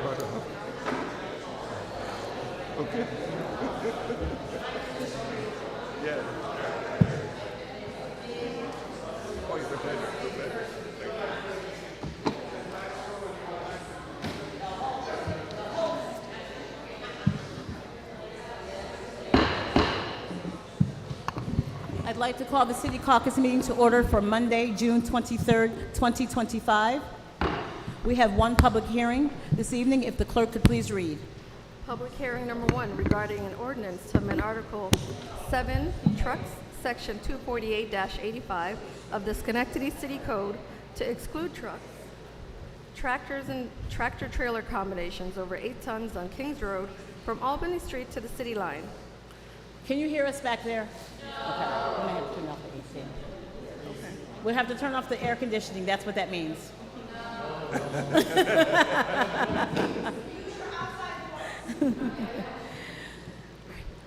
Okay. Yeah. Oh, it's a pleasure. It's a pleasure. Thank you. I'd like to call the City Caucus meeting to order for Monday, June 23rd, 2025. We have one public hearing this evening. If the clerk could please read. Public hearing number 1 regarding an ordinance to amend Article 7, Trucks, Section 248-85 of the Schenectady City Code to exclude trucks, tractors, and tractor-trailer combinations over 8 tons on Kings Road from Albany Street to the city line. Can you hear us back there? Okay. We may have to turn off the AC. Okay. We'll have to turn off the air conditioning. That's what that means.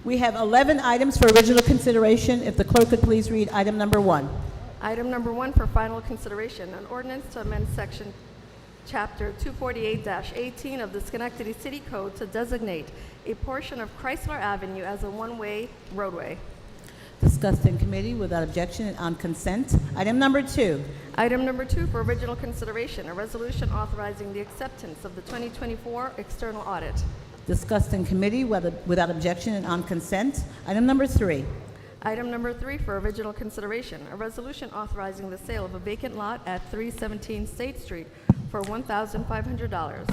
We have 11 items for original consideration. If the clerk could please read item number 1. Item number 1 for final consideration, an ordinance to amend Section Chapter 248-18 of the Schenectady City Code to designate a portion of Chrysler Avenue as a one-way roadway. Discussed in committee without objection and on consent. Item number 2. Item number 2 for original consideration, a resolution authorizing the acceptance of the 2024 external audit. Discussed in committee without objection and on consent. Item number 3. Item number 3 for original consideration, a resolution authorizing the sale of a vacant lot at 317 State Street for $1,500.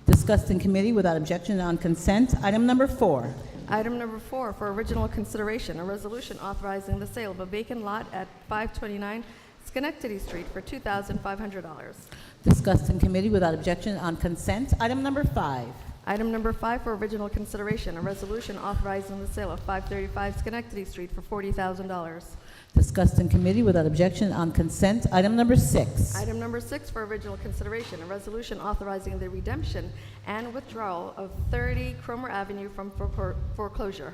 Discussed in committee without objection and on consent. Item number 4. Item number 4 for original consideration, a resolution authorizing the sale of a vacant lot at 529 Schenectady Street for $2,500. Discussed in committee without objection and on consent. Item number 5. Item number 5 for original consideration, a resolution authorizing the sale of 535 Schenectady Street for $40,000. Discussed in committee without objection on consent. Item number 6. Item number 6 for original consideration, a resolution authorizing the redemption and withdrawal of 30 Cromer Avenue from foreclosure.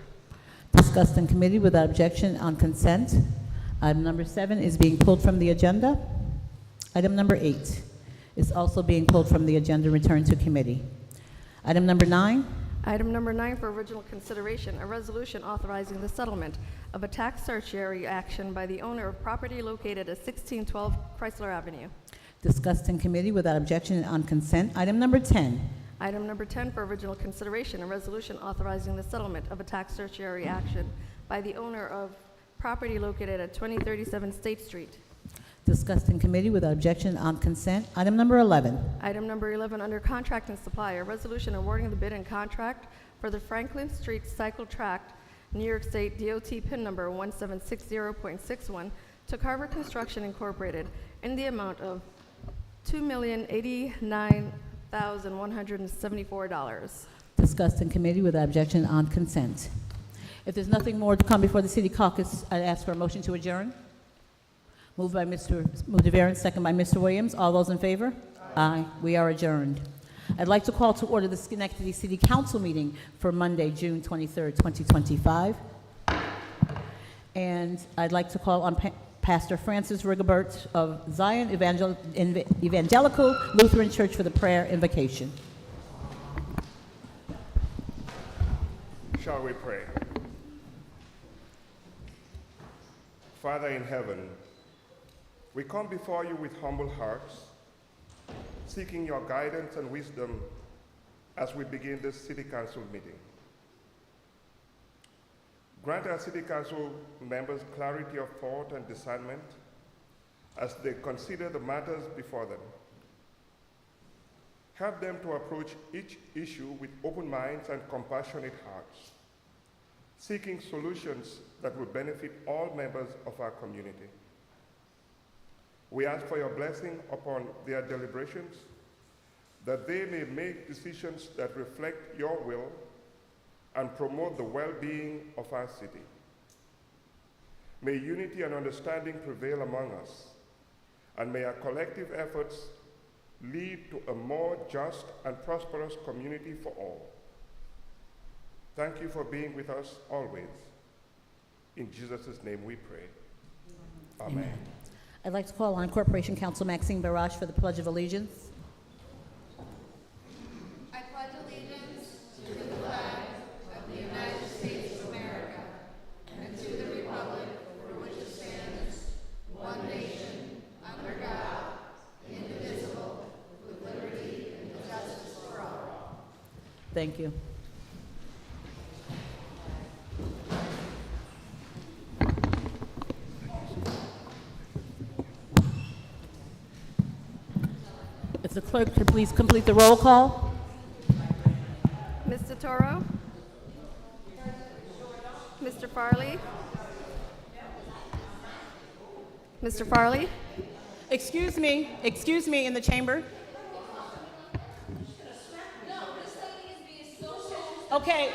Discussed in committee without objection on consent. Item number 7 is being pulled from the agenda. Item number 8 is also being pulled from the agenda and returned to committee. Item number 9. Item number 9 for original consideration, a resolution authorizing the settlement of a tax certiorari action by the owner of property located at 1612 Chrysler Avenue. Discussed in committee without objection and on consent. Item number 10. Item number 10 for original consideration, a resolution authorizing the settlement of a tax certiorari action by the owner of property located at 2037 State Street. Discussed in committee without objection and on consent. Item number 11. Item number 11 under contract and supply, a resolution awarding the bid and contract for the Franklin Street Cycle Tract, New York State DOT PIN number 1760.61 to Carver Construction Incorporated in the amount of $2,089,174. Discussed in committee without objection and on consent. If there's nothing more to come before the City Caucus, I'd ask for a motion to adjourn. Moved by Mr. Mudavarian, second by Mr. Williams. All those in favor? Aye. We are adjourned. I'd like to call to order the Schenectady City Council meeting for Monday, June 23rd, 2025. And I'd like to call on Pastor Francis Rigobert of Zion Evangelical Lutheran Church for the prayer invocation. Shall we pray? Father in heaven, we come before you with humble hearts, seeking your guidance and wisdom as we begin this City Council meeting. Grant our City Council members clarity of thought and discernment as they consider the matters before them. Help them to approach each issue with open minds and compassionate hearts, seeking solutions that will benefit all members of our community. We ask for your blessing upon their deliberations, that they may make decisions that reflect your will and promote the well-being of our city. May unity and understanding prevail among us, and may our collective efforts lead to a more just and prosperous community for all. Thank you for being with us always. In Jesus' name we pray. Amen. I'd like to call on Corporation Counsel Maxine Barrage for the Pledge of Allegiance. Thank you. If the clerk could please complete the roll call. Mr. Toro? Mr. Farley? Mr. Farley? Excuse me in the chamber. Okay.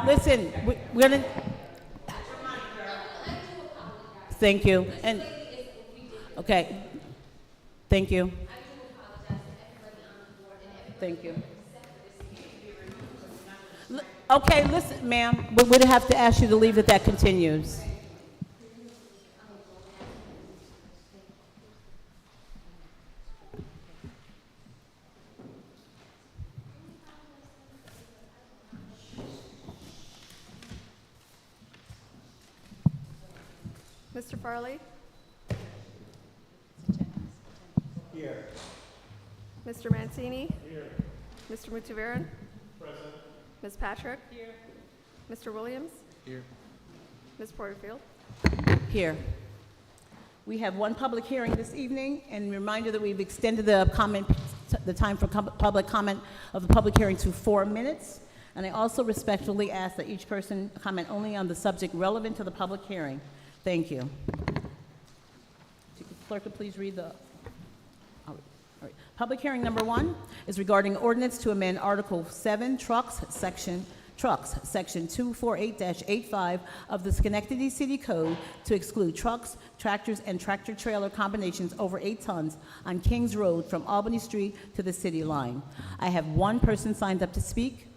Listen, we're gonna. Thank you. And okay. Thank you. Thank you. Okay, listen, ma'am, we would have to ask you to leave if that continues. Mr. Farley? Here. Mr. Mancini? Here. Mr. Mutivaran? Present. Ms. Patrick? Here. Mr. Williams? Here. Ms. Porterfield? Here. We have one public hearing this evening, and reminder that we've extended the time for public comment of the public hearing to 4 minutes. And I also respectfully ask that each person comment only on the subject relevant to the public hearing. Thank you. If the clerk could please read the... All right. Public hearing number 1 is regarding ordinance to amend Article 7, Trucks, Section 248-85 of the Schenectady City Code to exclude trucks, tractors, and tractor-trailer combinations over 8 tons on Kings Road from Albany Street to the city line. I have one person signed up to speak.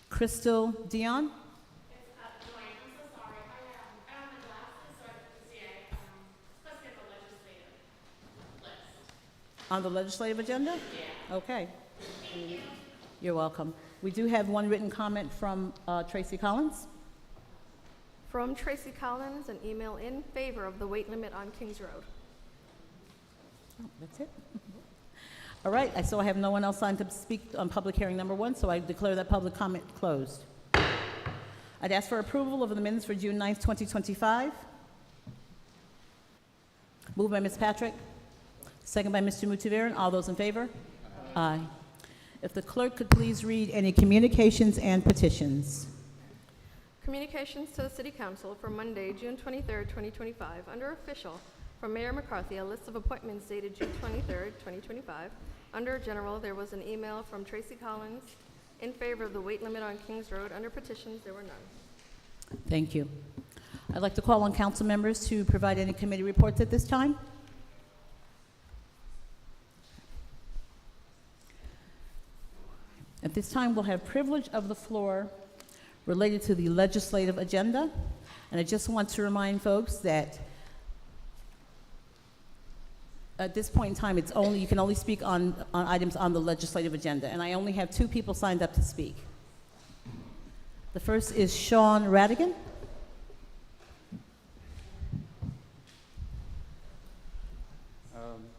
Crystal Dion? On the legislative agenda? Yeah. Okay. Thank you. You're welcome. We do have one written comment from Tracy Collins. From Tracy Collins, an email in favor of the weight limit on Kings Road. Oh, that's it. All right, I have no one else signed up to speak on public hearing number 1, so I declare that public comment closed. I'd ask for approval of the minutes for June 9th, 2025. Moved by Ms. Patrick. Second by Mr. Mutivaran. All those in favor? Aye. If the clerk could please read any communications and petitions. Communications to the City Council for Monday, June 23rd, 2025. Under Official, from Mayor McCarthy, a list of appointments dated June 23rd, 2025. Under General, there was an email from Tracy Collins in favor of the weight limit on Kings Road. Under Petitions, there were none. Thank you. I'd like to call on council members to provide any committee reports at this time. At this time, we'll have privilege of the floor related to the legislative agenda. And I just want to remind folks that at this point in time, you can only speak on items on the legislative agenda. And I only have 2 people signed up to speak. The first is Sean Radigan.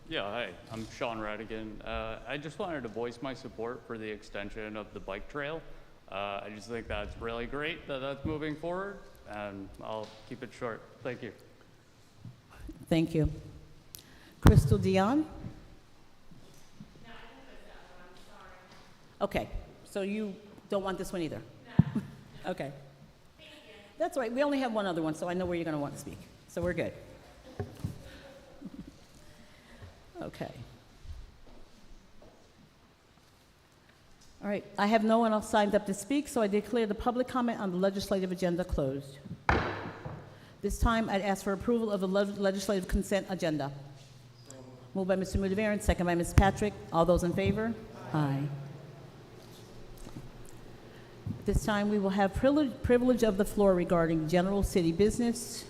Yeah, hi, I'm Sean Radigan. I just wanted to voice my support for the extension of the bike trail. I just think that's really great that that's moving forward, and I'll keep it short. Thank you. Thank you. Crystal Dion? No, I think that's that one. I'm sorry. Okay, so you don't want this one either? No. Okay. Thank you. That's all right. We only have one other one, so I know where you're going to want to speak. So we're good. Okay. All right, I have no one else signed up to speak, so I declare the public comment on the legislative agenda closed. This time, I'd ask for approval of the legislative consent agenda. Moved by Mr. Mutivaran, second by Ms. Patrick. All those in favor? Aye. This time, we will have privilege of the floor regarding general city business.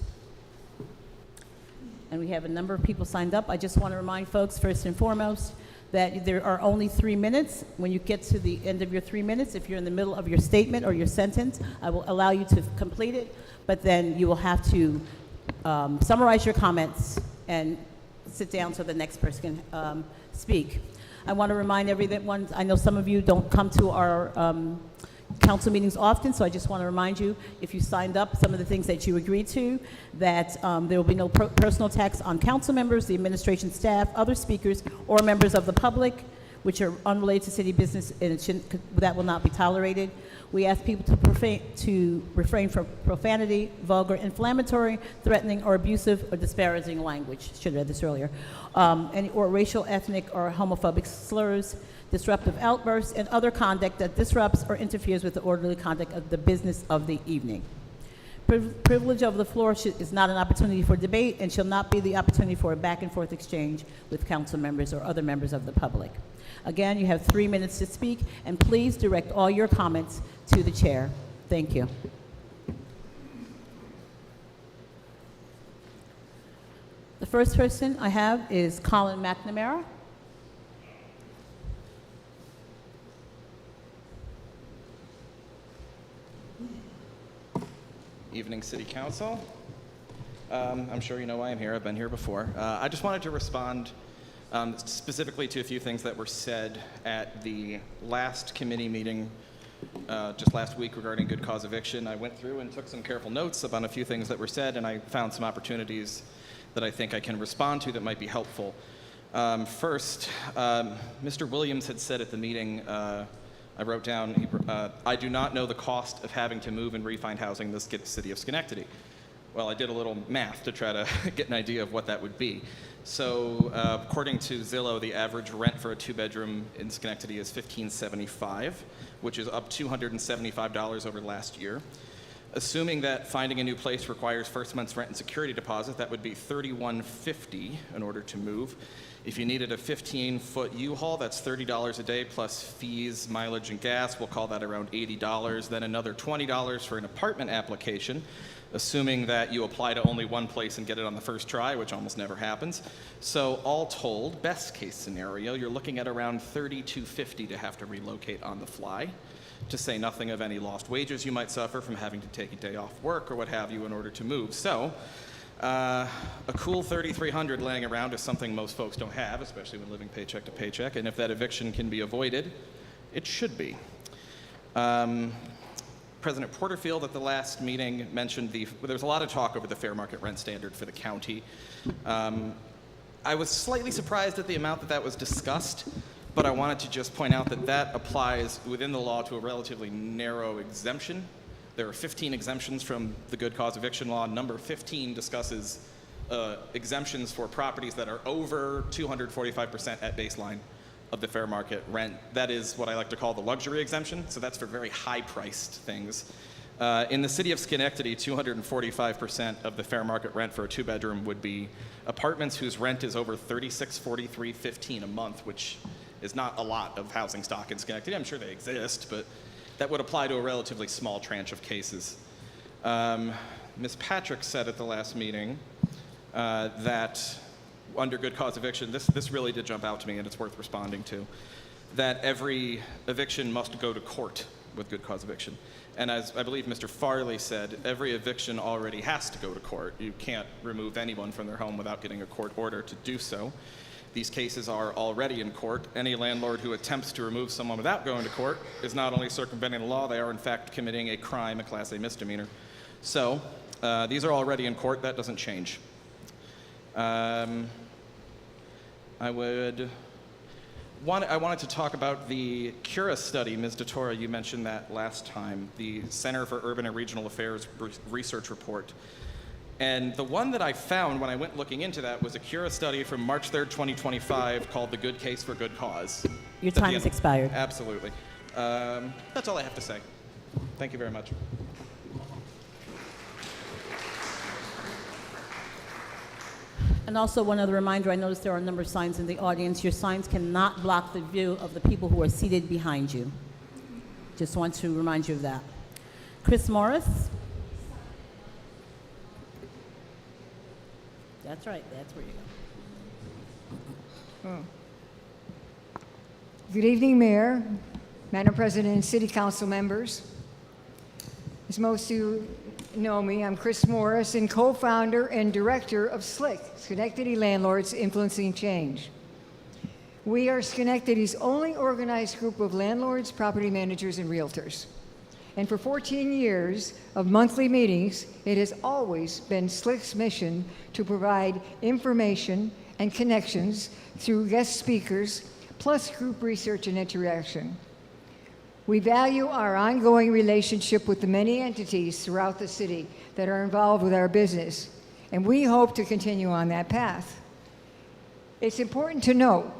And we have a number of people signed up. I just want to remind folks, first and foremost, that there are only 3 minutes. When you get to the end of your 3 minutes, if you're in the middle of your statement or your sentence, I will allow you to complete it, but then you will have to summarize your comments and sit down so the next person can speak. I want to remind everyone, I know some of you don't come to our council meetings often, so I just want to remind you, if you signed up, some of the things that you agreed to, that there will be no personal attacks on council members, the administration staff, other speakers, or members of the public, which are unrelated to city business, and that will not be tolerated. We ask people to refrain from profanity, vulgar, inflammatory, threatening, or abusive or disparaging language. Should have read this earlier. Or racial, ethnic, or homophobic slurs, disruptive outbursts, and other conduct that disrupts or interferes with the orderly conduct of the business of the evening. Privilege of the floor is not an opportunity for debate and shall not be the opportunity for a back and forth exchange with council members or other members of the public. Again, you have 3 minutes to speak, and please direct all your comments to the chair. Thank you. The first person I have is Colin McNamara. Evening, City Council. I'm sure you know why I'm here. I've been here before. I just wanted to respond specifically to a few things that were said at the last committee meeting just last week regarding good cause eviction. I went through and took some careful notes about a few things that were said, and I found some opportunities that I think I can respond to that might be helpful. First, Mr. Williams had said at the meeting, I wrote down, I do not know the cost of having to move and re-find housing in the city of Schenectady. Well, I did a little math to try to get an idea of what that would be. So according to Zillow, the average rent for a 2-bedroom in Schenectady is $1,575, which is up $275 over last year. Assuming that finding a new place requires first month's rent and security deposit, that would be $3,150 in order to move. If you needed a 15-foot U-Haul, that's $30 a day plus fees, mileage, and gas. We'll call that around $80. Then another $20 for an apartment application, assuming that you apply to only one place and get it on the first try, which almost never happens. So all told, best case scenario, you're looking at around $3,250 to have to relocate on the fly, to say nothing of any lost wages you might suffer from having to take a day off work or what have you in order to move. So a cool $3,300 laying around is something most folks don't have, especially when living paycheck to paycheck, and if that eviction can be avoided, it should be. President Porterfield at the last meeting mentioned there was a lot of talk over the fair market rent standard for the county. I was slightly surprised at the amount that was discussed, but I wanted to just point out that that applies within the law to a relatively narrow exemption. There are 15 exemptions from the good cause eviction law. Number 15 discusses exemptions for properties that are over 245% at baseline of the fair market rent. That is what I like to call the luxury exemption, so that's for very high-priced things. In the city of Schenectady, 245% of the fair market rent for a 2-bedroom would be apartments whose rent is over $36,43.15 a month, which is not a lot of housing stock in Schenectady. I'm sure they exist, but that would apply to a relatively small tranche of cases. Ms. Patrick said at the last meeting that under good cause eviction, this really did jump out to me and it's worth responding to, that every eviction must go to court with good cause eviction. And as I believe Mr. Farley said, every eviction already has to go to court. You can't remove anyone from their home without getting a court order to do so. These cases are already in court. Any landlord who attempts to remove someone without going to court is not only circumventing the law, they are in fact committing a crime, a Class A misdemeanor. So these are already in court. That doesn't change. I wanted to talk about the Cura study. Ms. DeTora, you mentioned that last time, the Center for Urban and Regional Affairs research report. And the one that I found when I went looking into that was a Cura study from March 3rd, 2025 called The Good Case for Good Cause. Your time has expired. Absolutely. That's all I have to say. Thank you very much. And also one other reminder, I noticed there are a number of signs in the audience. Your signs cannot block the view of the people who are seated behind you. Just want to remind you of that. Chris Morris. That's right, that's where you go. Good evening, Mayor, Madam President, and City Council members. As most of you know me, I'm Chris Morris, and co-founder and director of SLIC, Schenectady Landlords Influencing Change. We are Schenectady's only organized group of landlords, property managers, and realtors. And for 14 years of monthly meetings, it has always been SLIC's mission to provide information and connections through guest speakers, plus group research and interaction. We value our ongoing relationship with the many entities throughout the city that are involved with our business, and we hope to continue on that path. It's important to note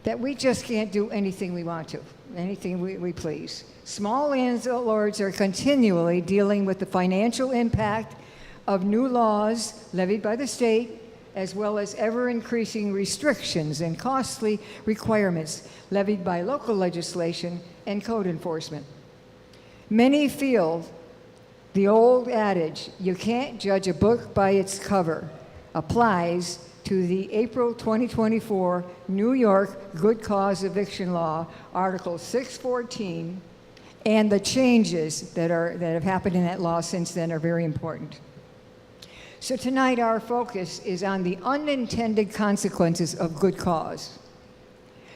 that we just can't do anything we want to, anything we please. Small landlords are continually dealing with the financial impact of new laws levied by the state, as well as ever-increasing restrictions and costly requirements levied by local legislation and code enforcement. Many feel the old adage, you can't judge a book by its cover, applies to the April 2024 New York Good Cause Eviction Law, Article 614, and the changes that have happened in that law since then are very important. So tonight our focus is on the unintended consequences of good cause.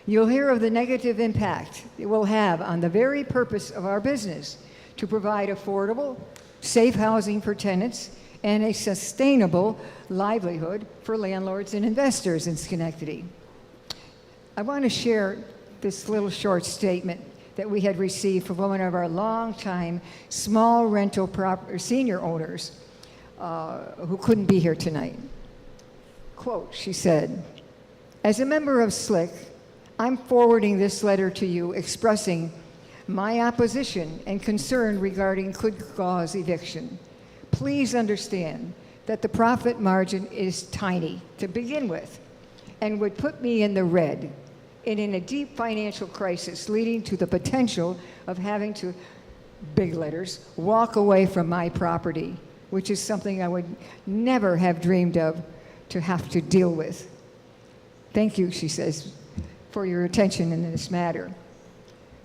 You'll hear of the negative impact it will have on the very purpose of our business to provide affordable, safe housing for tenants and a sustainable livelihood for landlords and investors in Schenectady. I want to share this little short statement that we had received from one of our longtime small rental senior owners who couldn't be here tonight. Quote, she said, "As a member of SLIC, I'm forwarding this letter to you expressing my opposition and concern regarding good cause eviction. Please understand that the profit margin is tiny to begin with and would put me in the red and in a deep financial crisis, leading to the potential of having to, big letters, walk away from my property, which is something I would never have dreamed of to have to deal with. Thank you," she says, "for your attention in this matter."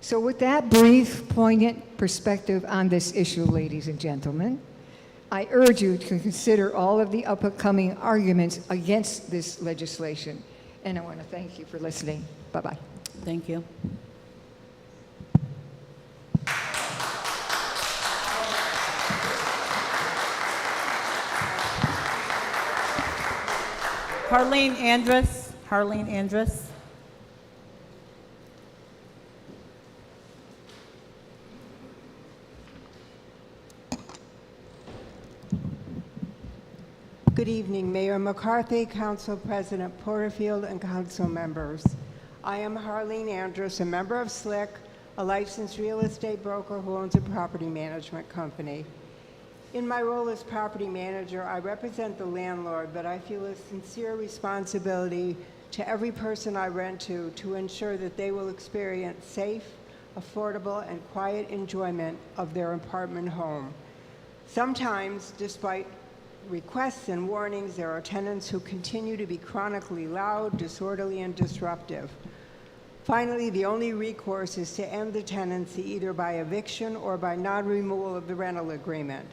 So with that brief, poignant perspective on this issue, ladies and gentlemen, I urge you to consider all of the upcoming arguments against this legislation. And I want to thank you for listening. Bye-bye. Thank you. Harlene Andrus. Harlene Andrus. Good evening, Mayor McCarthy, Council President Porterfield, and council members. I am Harlene Andrus, a member of SLIC, a licensed real estate broker who owns a property management company. In my role as property manager, I represent the landlord, but I feel a sincere responsibility to every person I rent to ensure that they will experience safe, affordable, and quiet enjoyment of their apartment home. Sometimes, despite requests and warnings, there are tenants who continue to be chronically loud, disorderly, and disruptive. Finally, the only recourse is to end the tenancy either by eviction or by non-renewal of the rental agreement.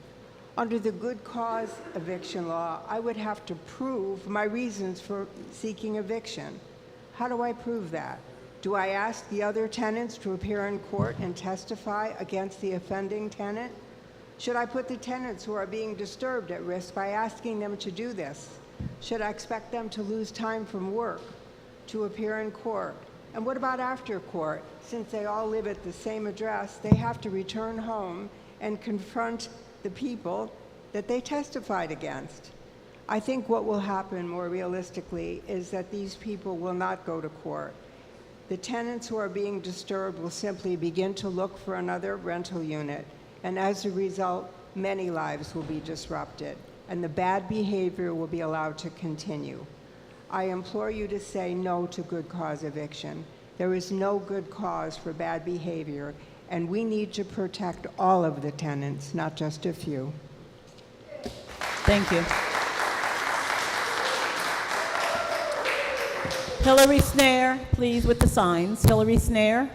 Under the good cause eviction law, I would have to prove my reasons for seeking eviction. How do I prove that? Do I ask the other tenants to appear in court and testify against the offending tenant? Should I put the tenants who are being disturbed at risk by asking them to do this? Should I expect them to lose time from work to appear in court? And what about after court? Since they all live at the same address, they have to return home and confront the people that they testified against. I think what will happen more realistically is that these people will not go to court. The tenants who are being disturbed will simply begin to look for another rental unit, and as a result, many lives will be disrupted, and the bad behavior will be allowed to continue. I implore you to say no to good cause eviction. There is no good cause for bad behavior, and we need to protect all of the tenants, not just a few. Thank you. Hillary Snare, please, with the signs. Hillary Snare.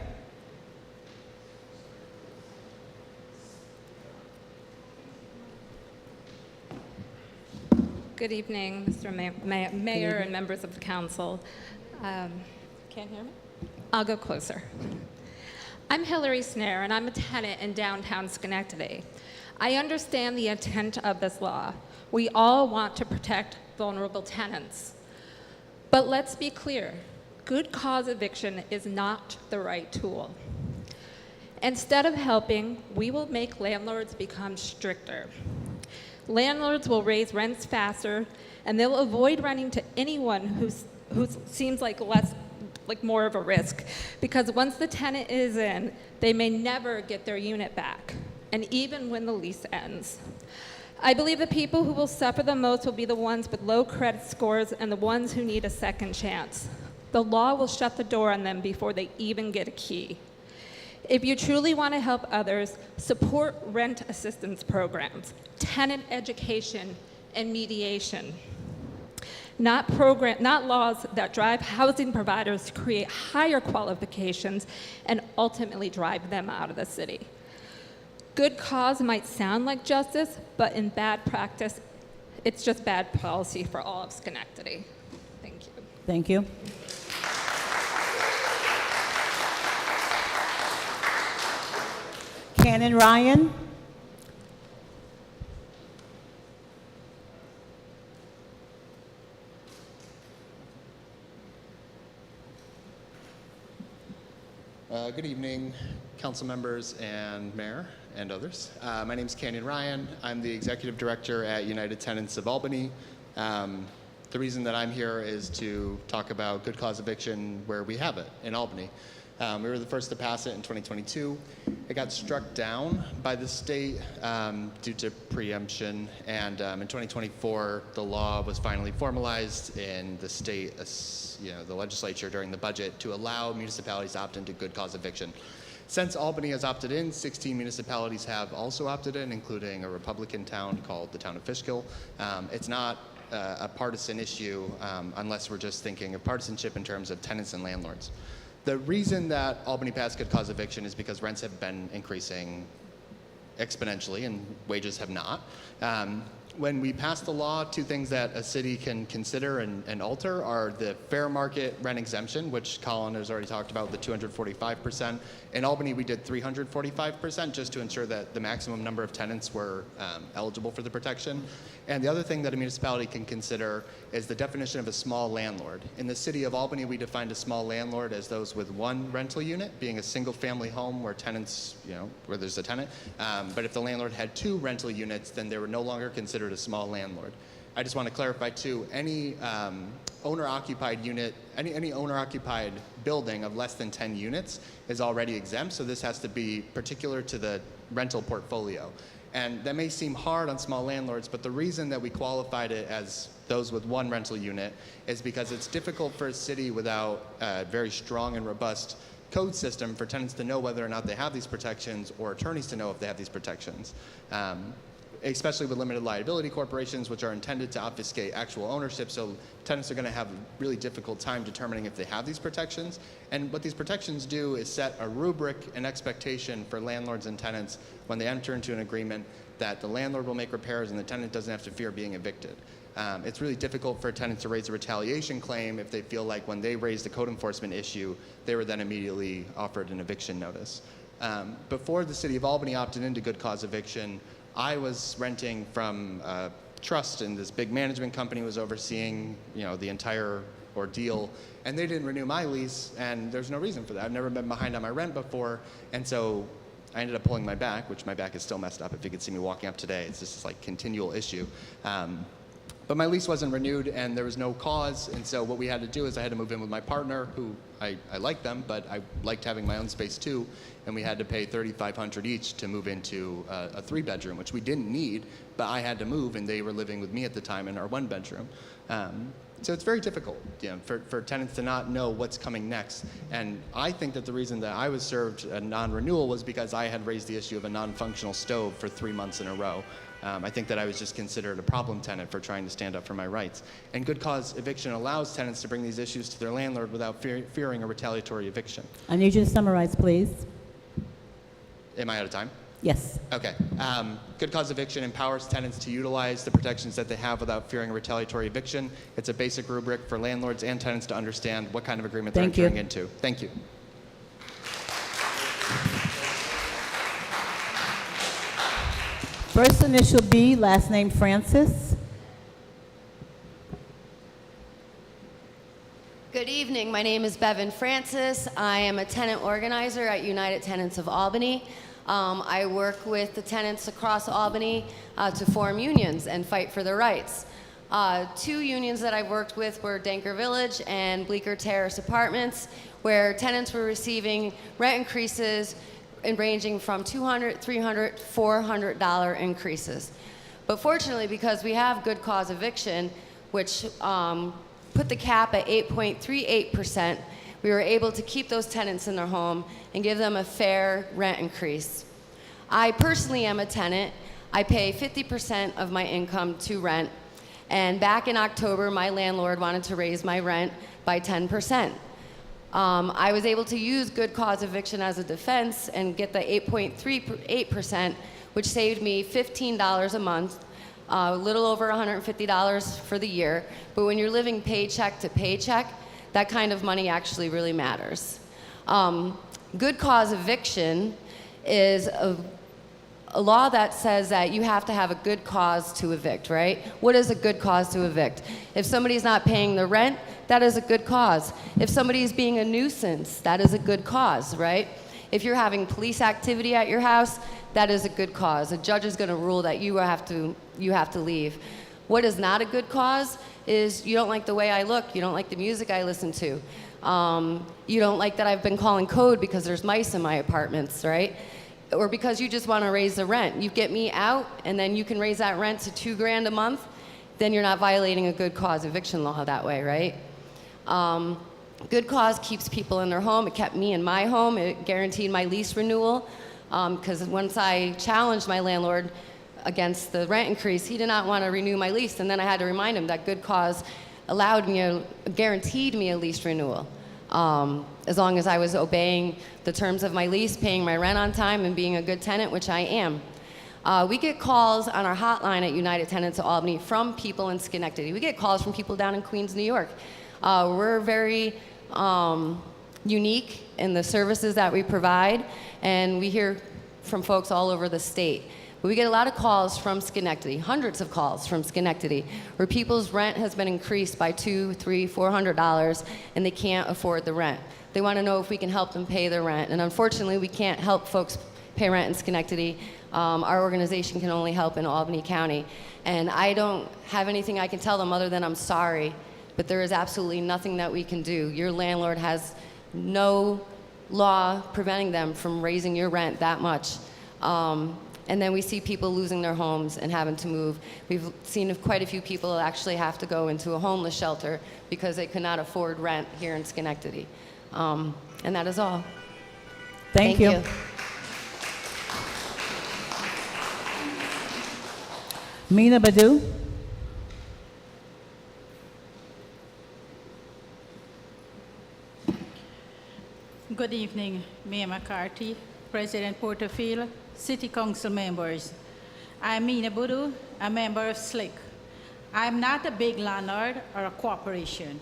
Good evening, Mr. Mayor and members of the council. Can't hear me? I'll go closer. I'm Hillary Snare, and I'm a tenant in downtown Schenectady. I understand the intent of this law. We all want to protect vulnerable tenants. But let's be clear, good cause eviction is not the right tool. Instead of helping, we will make landlords become stricter. Landlords will raise rents faster, and they'll avoid renting to anyone who seems like more of a risk, because once the tenant is in, they may never get their unit back, and even when the lease ends. I believe the people who will suffer the most will be the ones with low credit scores and the ones who need a second chance. The law will shut the door on them before they even get a key. If you truly want to help others, support rent assistance programs, tenant education, and mediation. Not laws that drive housing providers to create higher qualifications and ultimately drive them out of the city. Good cause might sound like justice, but in bad practice, it's just bad policy for all of Schenectady. Thank you. Thank you. Canon Ryan. Good evening, council members and mayor and others. My name is Canyon Ryan. I'm the executive director at United Tenants of Albany. The reason that I'm here is to talk about good cause eviction where we have it in Albany. We were the first to pass it in 2022. It got struck down by the state due to preemption, and in 2024, the law was finally formalized in the state, the legislature during the budget to allow municipalities to opt into good cause eviction. Since Albany has opted in, 16 municipalities have also opted in, including a Republican town called the town of Fishkill. It's not a partisan issue unless we're just thinking of partisanship in terms of tenants and landlords. The reason that Albany passed good cause eviction is because rents have been increasing exponentially and wages have not. When we pass the law, two things that a city can consider and alter are the fair market rent exemption, which Colin has already talked about, the 245%. In Albany, we did 345% just to ensure that the maximum number of tenants were eligible for the protection. And the other thing that a municipality can consider is the definition of a small landlord. In the city of Albany, we defined a small landlord as those with one rental unit, being a single family home where tenants, where there's a tenant. But if the landlord had two rental units, then they were no longer considered a small landlord. I just want to clarify too, any owner-occupied unit, any owner-occupied building of less than 10 units is already exempt, so this has to be particular to the rental portfolio. And that may seem hard on small landlords, but the reason that we qualified it as those with one rental unit is because it's difficult for a city without a very strong and robust code system for tenants to know whether or not they have these protections, or attorneys to know if they have these protections. Especially with limited liability corporations, which are intended to obfuscate actual ownership. So tenants are going to have a really difficult time determining if they have these protections. And what these protections do is set a rubric and expectation for landlords and tenants when they enter into an agreement that the landlord will make repairs and the tenant doesn't have to fear being evicted. It's really difficult for a tenant to raise a retaliation claim if they feel like when they raised a code enforcement issue, they were then immediately offered an eviction notice. Before the city of Albany opted into good cause eviction, I was renting from a trust, and this big management company was overseeing, the entire ordeal, and they didn't renew my lease, and there's no reason for that. I've never been behind on my rent before, and so I ended up pulling my back, which my back is still messed up. If you could see me walking up today, it's just this continual issue. But my lease wasn't renewed, and there was no cause, and so what we had to do is I had to move in with my partner, who I liked them, but I liked having my own space too, and we had to pay $3,500 each to move into a 3-bedroom, which we didn't need, but I had to move, and they were living with me at the time in our 1-bedroom. So it's very difficult, for tenants to not know what's coming next. And I think that the reason that I was served a non-renewal was because I had raised the issue of a non-functional stove for 3 months in a row. I think that I was just considered a problem tenant for trying to stand up for my rights. And good cause eviction allows tenants to bring these issues to their landlord without fearing a retaliatory eviction. I need you to summarize, please. Am I out of time? Yes. Okay. Good cause eviction empowers tenants to utilize the protections that they have without fearing a retaliatory eviction. It's a basic rubric for landlords and tenants to understand what kind of agreement they're entering into. Thank you. First initial B, last name Francis. Good evening. My name is Bevan Francis. I am a tenant organizer at United Tenants of Albany. I work with the tenants across Albany to form unions and fight for their rights. 2 unions that I've worked with were Danker Village and Bleecker Terrace Apartments, where tenants were receiving rent increases ranging from $200, $300, $400 increases. But fortunately, because we have good cause eviction, which put the cap at 8.38%, we were able to keep those tenants in their home and give them a fair rent increase. I personally am a tenant. I pay 50% of my income to rent. And back in October, my landlord wanted to raise my rent by 10%. I was able to use good cause eviction as a defense and get the 8.38%, which saved me $15 a month, a little over $150 for the year. But when you're living paycheck to paycheck, that kind of money actually really matters. Good cause eviction is a law that says that you have to have a good cause to evict, right? What is a good cause to evict? If somebody's not paying the rent, that is a good cause. If somebody's being a nuisance, that is a good cause, right? If you're having police activity at your house, that is a good cause. A judge is going to rule that you have to leave. What is not a good cause is you don't like the way I look, you don't like the music I listen to, you don't like that I've been calling code because there's mice in my apartments, right? Or because you just want to raise the rent. You get me out, and then you can raise that rent to $2 grand a month, then you're not violating a good cause eviction law that way, right? Good cause keeps people in their home. It kept me in my home. It guaranteed my lease renewal, because once I challenged my landlord against the rent increase, he did not want to renew my lease, and then I had to remind him that good cause guaranteed me a lease renewal. As long as I was obeying the terms of my lease, paying my rent on time, and being a good tenant, which I am. We get calls on our hotline at United Tenants of Albany from people in Schenectady. We get calls from people down in Queens, New York. We're very unique in the services that we provide, and we hear from folks all over the state. But we get a lot of calls from Schenectady, hundreds of calls from Schenectady, where people's rent has been increased by $200, $300, $400, and they can't afford the rent. They want to know if we can help them pay their rent, and unfortunately, we can't help folks pay rent in Schenectady. Our organization can only help in Albany County, and I don't have anything I can tell them other than I'm sorry, but there is absolutely nothing that we can do. Your landlord has no law preventing them from raising your rent that much. And then we see people losing their homes and having to move. We've seen quite a few people actually have to go into a homeless shelter because they could not afford rent here in Schenectady. And that is all. Thank you. Mina Badu. Good evening, Mayor McCarthy, President Porterfield, City Council members. I'm Mina Budu, a member of SLIC. I'm not a big landlord or a corporation.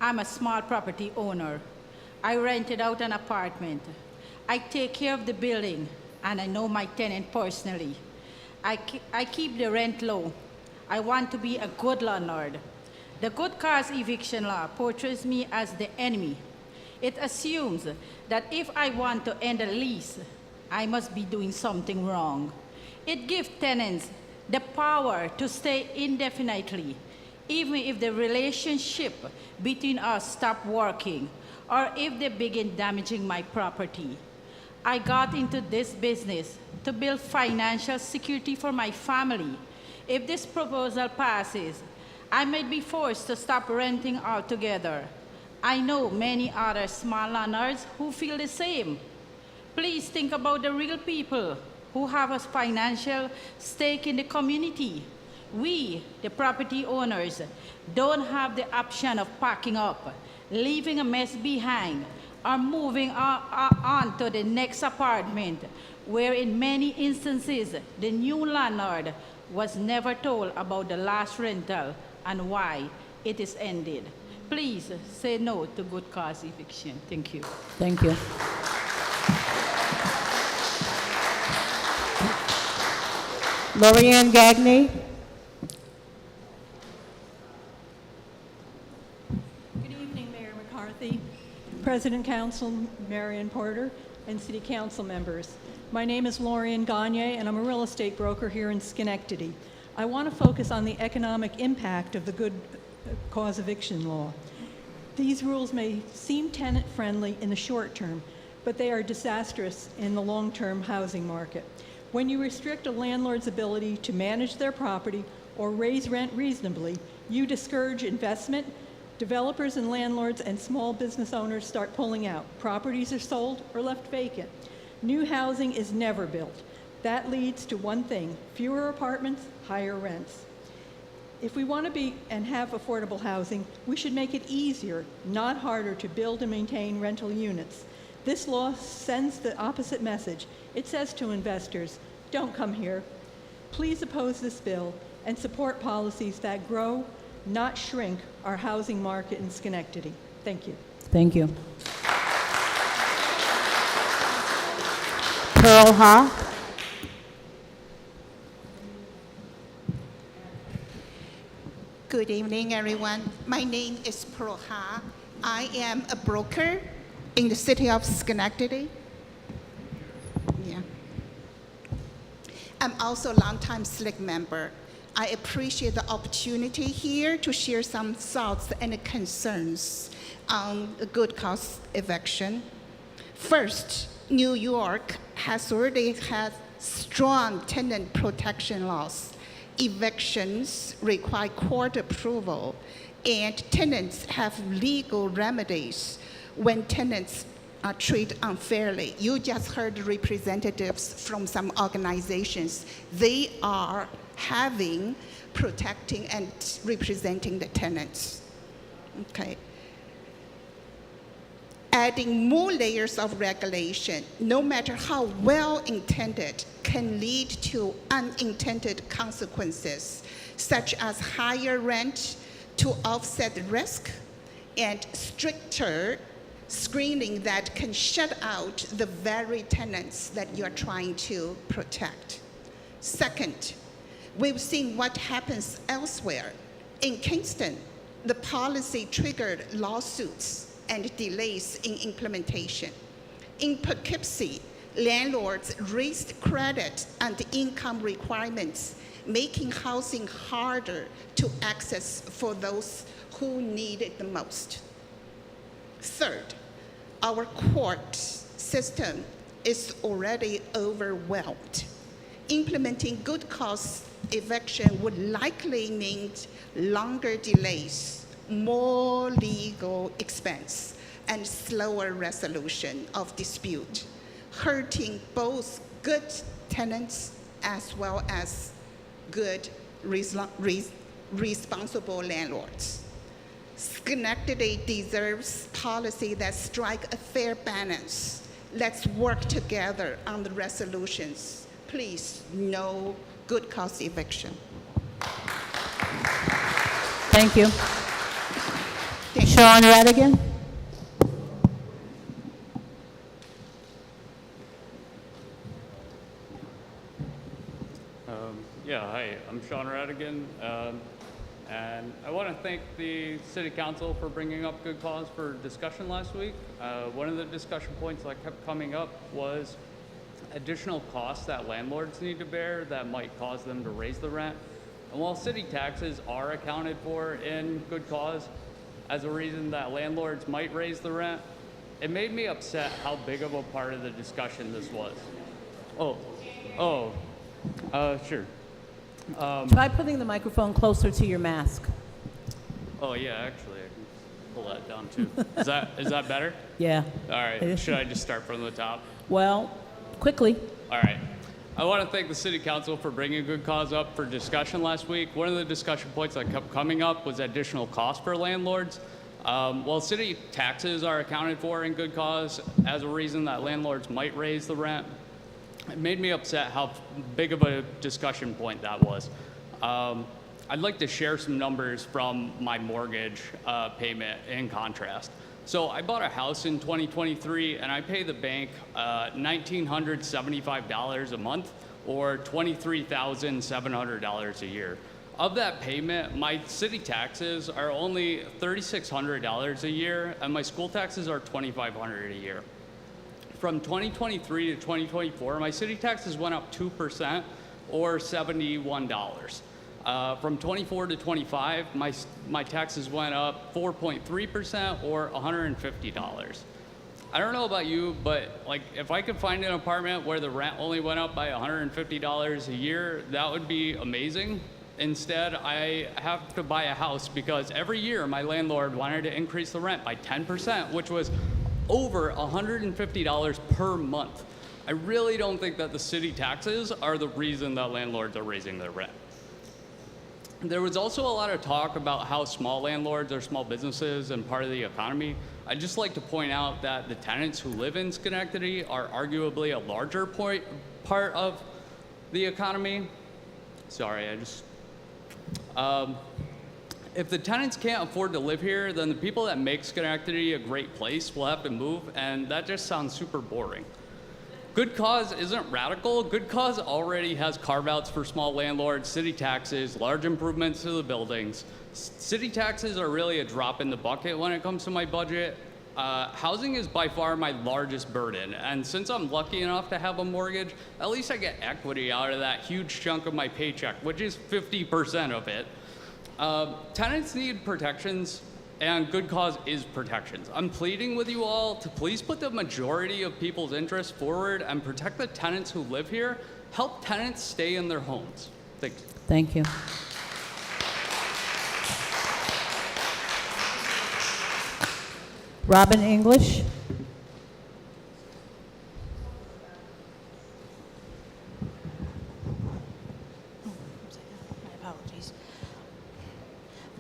I'm a small property owner. I rented out an apartment. I take care of the building, and I know my tenant personally. I keep the rent low. I want to be a good landlord. The good cause eviction law portrays me as the enemy. It assumes that if I want to end a lease, I must be doing something wrong. It gives tenants the power to stay indefinitely, even if the relationship between us stops working or if they begin damaging my property. I got into this business to build financial security for my family. If this proposal passes, I may be forced to stop renting altogether. I know many other small landlords who feel the same. Please think about the real people who have a financial stake in the community. We, the property owners, don't have the option of packing up, leaving a mess behind, or moving on to the next apartment, where in many instances, the new landlord was never told about the last rental and why it is ended. Please say no to good cause eviction. Thank you. Thank you. Lorianne Gagney. Good evening, Mayor McCarthy, President Council Marion Porter, and City Council members. My name is Lorianne Gagne, and I'm a real estate broker here in Schenectady. I want to focus on the economic impact of the good cause eviction law. These rules may seem tenant-friendly in the short term, but they are disastrous in the long-term housing market. When you restrict a landlord's ability to manage their property or raise rent reasonably, you discourage investment. Developers and landlords and small business owners start pulling out. Properties are sold or left vacant. New housing is never built. That leads to one thing: fewer apartments, higher rents. If we want to be and have affordable housing, we should make it easier, not harder, to build and maintain rental units. This law sends the opposite message. It says to investors, don't come here. Please oppose this bill and support policies that grow, not shrink, our housing market in Schenectady. Thank you. Thank you. Pearl Ha. Good evening, everyone. My name is Pearl Ha. I am a broker in the city of Schenectady. Yeah. I'm also a longtime SLIC member. I appreciate the opportunity here to share some thoughts and concerns on a good cause eviction. First, New York has already had strong tenant protection laws. Evictions require court approval, and tenants have legal remedies when tenants are treated unfairly. You just heard representatives from some organizations. They are protecting and representing the tenants. Okay. Adding more layers of regulation, no matter how well intended, can lead to unintended consequences, such as higher rent to offset the risk and stricter screening that can shut out the very tenants that you're trying to protect. Second, we've seen what happens elsewhere. In Kingston, the policy triggered lawsuits and delays in implementation. In Poughkeepsie, landlords raised credit and income requirements, making housing harder to access for those who need it the most. Third, our court system is already overwhelmed. Implementing good cause eviction would likely mean longer delays, more legal expense, and slower resolution of dispute, hurting both good tenants as well as good responsible landlords. Schenectady deserves policy that strike a fair balance. Let's work together on the resolutions. Please, no good cause eviction. Thank you. Sean Radigan. Hi, I'm Sean Radigan, and I want to thank the City Council for bringing up good cause for discussion last week. One of the discussion points that kept coming up was additional costs that landlords need to bear that might cause them to raise the rent. And while city taxes are accounted for in good cause as a reason that landlords might raise the rent, it made me upset how big of a part of the discussion this was. Sure. Try putting the microphone closer to your mask. Oh, yeah, actually, I can pull that down too. Is that better? Yeah. All right, It is. should I just start from the top? Well, quickly. All right. I want to thank the City Council for bringing a good cause up for discussion last week. One of the discussion points that kept coming up was additional costs for landlords. While city taxes are accounted for in good cause as a reason that landlords might raise the rent, it made me upset how big of a discussion point that was. I'd like to share some numbers from my mortgage payment in contrast. So I bought a house in 2023 and I pay the bank $1,975 a month or $23,700 a year. Of that payment, my city taxes are only $3,600 a year and my school taxes are $2,500 a year. From 2023 to 2024, my city taxes went up 2% or $71. From 24 to 25, my taxes went up 4.3% or $150. I don't know about you, but like if I could find an apartment where the rent only went up by $150 a year, that would be amazing. Instead, I have to buy a house because every year my landlord wanted to increase the rent by 10%, which was over $150 per month. I really don't think that the city taxes are the reason that landlords are raising their rent. There was also a lot of talk about how small landlords are small businesses and part of the economy. I'd just like to point out that the tenants who live in Schenectady are arguably a larger part of the economy. Sorry, if the tenants can't afford to live here, then the people that make Schenectady a great place will have to move, and that just sounds super boring. Good cause isn't radical. Good cause already has carve-outs for small landlords, city taxes, large improvements to the buildings. City taxes are really a drop in the bucket when it comes to my budget. Housing is by far my largest burden, and since I'm lucky enough to have a mortgage, at least I get equity out of that huge chunk of my paycheck, which is 50% of it. Tenants need protections, and good cause is protections. I'm pleading with you all to please put the majority of people's interests forward and protect the tenants who live here. Help tenants stay in their homes. Thanks. Thank you. Robin English. My apologies.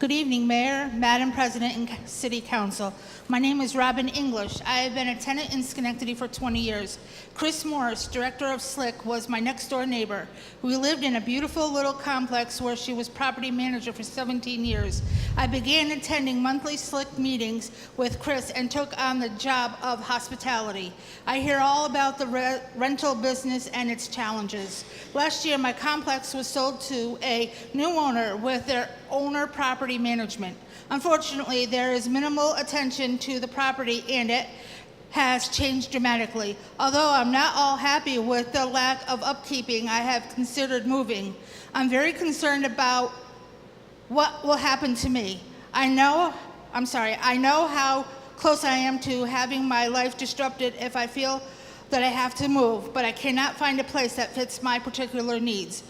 Good evening, Mayor, Madam President, and City Council. My name is Robin English. I have been a tenant in Schenectady for 20 years. Chris Morris, director of SLIC, was my next door neighbor. We lived in a beautiful little complex where she was property manager for 17 years. I began attending monthly SLIC meetings with Chris and took on the job of hospitality. I hear all about the rental business and its challenges. Last year, my complex was sold to a new owner with their owner property management. Unfortunately, there is minimal attention to the property and it has changed dramatically. Although I'm not all happy with the lack of upkeeping, I have considered moving. I'm very concerned about what will happen to me. I know how close I am to having my life disrupted if I feel that I have to move, but I cannot find a place that fits my particular needs.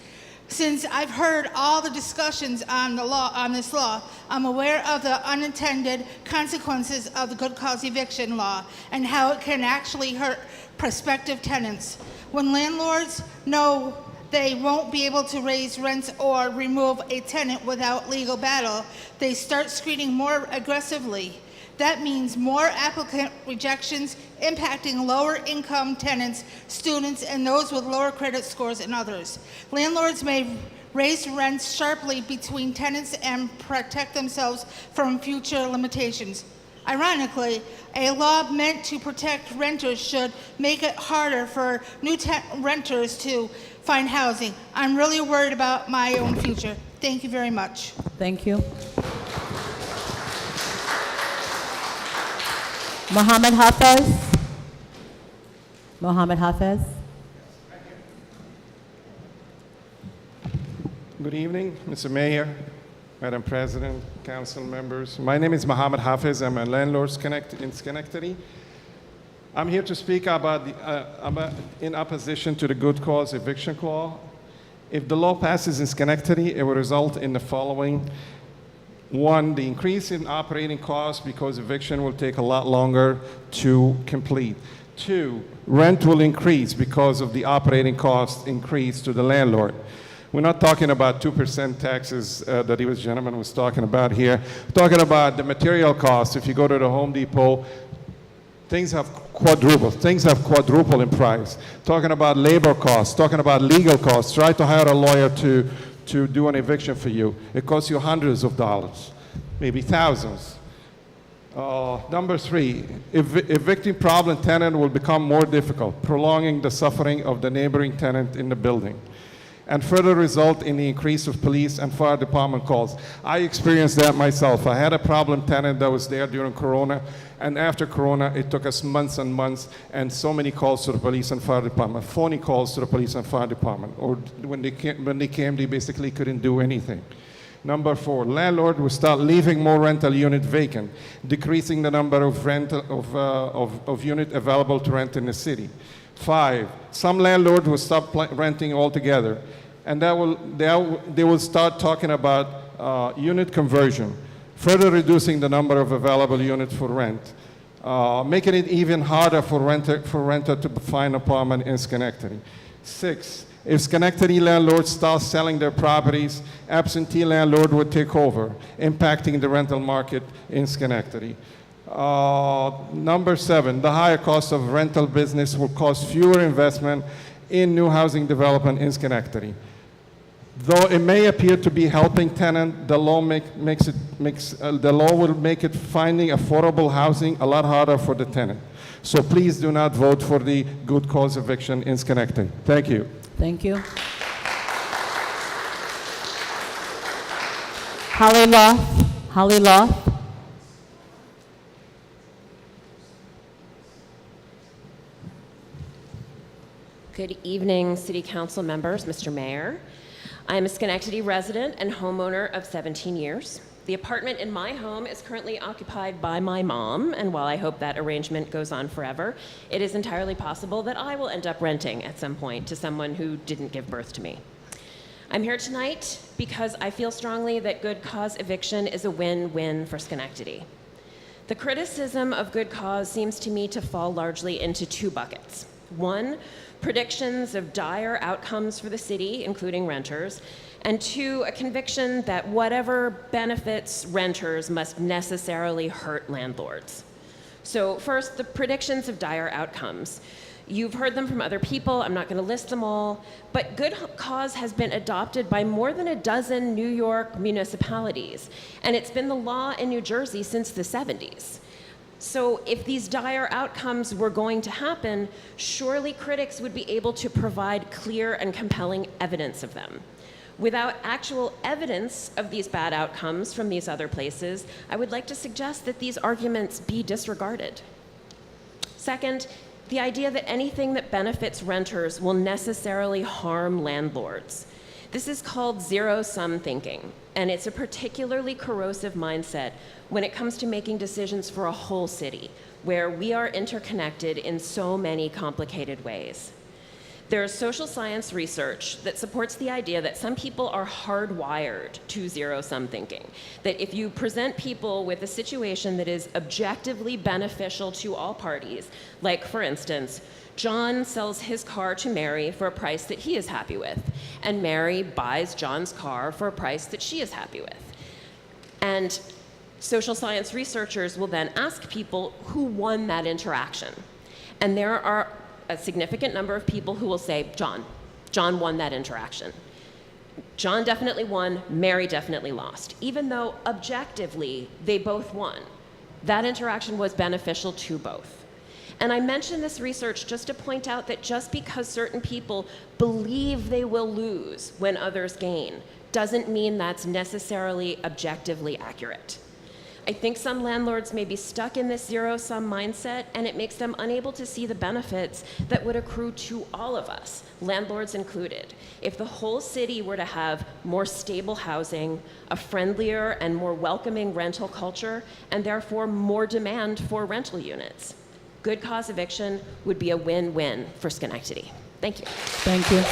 Since I've heard all the discussions on this law, I'm aware of the unintended consequences of the good cause eviction law and how it can actually hurt prospective tenants. When landlords know they won't be able to raise rents or remove a tenant without legal battle, they start screening more aggressively. That means more applicant rejections impacting lower income tenants, students, and those with lower credit scores and others. Landlords may raise rents sharply between tenants and protect themselves from future limitations. Ironically, a law meant to protect renters should make it harder for new renters to find housing. I'm really worried about my own future. Thank you very much. Thank you. Mohammed Hafez. Mohammed Hafez. Good evening, Mr. Mayor, Madam President, council members. My name is Mohammed Hafez. I'm a landlord in Schenectady. I'm here to speak about in opposition to the good cause eviction clause. If the law passes in Schenectady, it will result in the following. One, the increase in operating costs because eviction will take a lot longer to complete. Two, rent will increase because of the operating cost increase to the landlord. We're not talking about 2% taxes that the gentleman was talking about here. We're talking about the material costs. If you go to the Home Depot, things have quadrupled. Things have quadrupled in price. Talking about labor costs, talking about legal costs. Try to hire a lawyer to do an eviction for you. It costs you hundreds of dollars, maybe thousands. Number three, evicting problem tenant will become more difficult, prolonging the suffering of the neighboring tenant in the building, and further result in the increase of police and fire department calls. I experienced that myself. I had a problem tenant that was there during Corona, and after Corona, it took us months and months, and so many calls to the police and fire department, phony calls to the police and fire department, or when they came, they basically couldn't do anything. Number four, landlord will start leaving more rental unit vacant, decreasing the number of unit available to rent in the city. Five, some landlord will stop renting altogether, and they will start talking about unit conversion, further reducing the number of available units for rent, making it even harder for renter to find an apartment in Schenectady. Six, if Schenectady landlords start selling their properties, absentee landlord would take over, impacting the rental market in Schenectady. Number seven, the higher cost of rental business will cause fewer investment in new housing development in Schenectady. Though it may appear to be helping tenant, the law will make it finding affordable housing a lot harder for the tenant. So please do not vote for the good cause eviction in Schenectady. Thank you. Thank you. Holly Loth. Good evening, City Council members, Mr. Mayor. I am a Schenectady resident and homeowner of 17 years. The apartment in my home is currently occupied by my mom, and while I hope that arrangement goes on forever, it is entirely possible that I will end up renting at some point to someone who didn't give birth to me. I'm here tonight because I feel strongly that good cause eviction is a win-win for Schenectady. The criticism of good cause seems to me to fall largely into two buckets. One, predictions of dire outcomes for the city, including renters, and two, a conviction that whatever benefits renters must necessarily hurt landlords. So first, the predictions of dire outcomes. You've heard them from other people. I'm not going to list them all, but good cause has been adopted by more than a dozen New York municipalities, and it's been the law in New Jersey since the 70s. So if these dire outcomes were going to happen, surely critics would be able to provide clear and compelling evidence of them. Without actual evidence of these bad outcomes from these other places, I would like to suggest that these arguments be disregarded. Second, the idea that anything that benefits renters will necessarily harm landlords. This is called zero-sum thinking, and it's a particularly corrosive mindset when it comes to making decisions for a whole city, where we are interconnected in so many complicated ways. There is social science research that supports the idea that some people are hardwired to zero-sum thinking, that if you present people with a situation that is objectively beneficial to all parties, like, for instance, John sells his car to Mary for a price that he is happy with, and Mary buys John's car for a price that she is happy with. And social science researchers will then ask people who won that interaction. And there are a significant number of people who will say, John won that interaction. John definitely won, Mary definitely lost, even though objectively they both won. That interaction was beneficial to both. And I mention this research just to point out that just because certain people believe they will lose when others gain doesn't mean that's necessarily objectively accurate. I think some landlords may be stuck in this zero-sum mindset, and it makes them unable to see the benefits that would accrue to all of us, landlords included, if the whole city were to have more stable housing, a friendlier and more welcoming rental culture, and therefore more demand for rental units. Good cause eviction would be a win-win for Schenectady. Thank you. Thank you.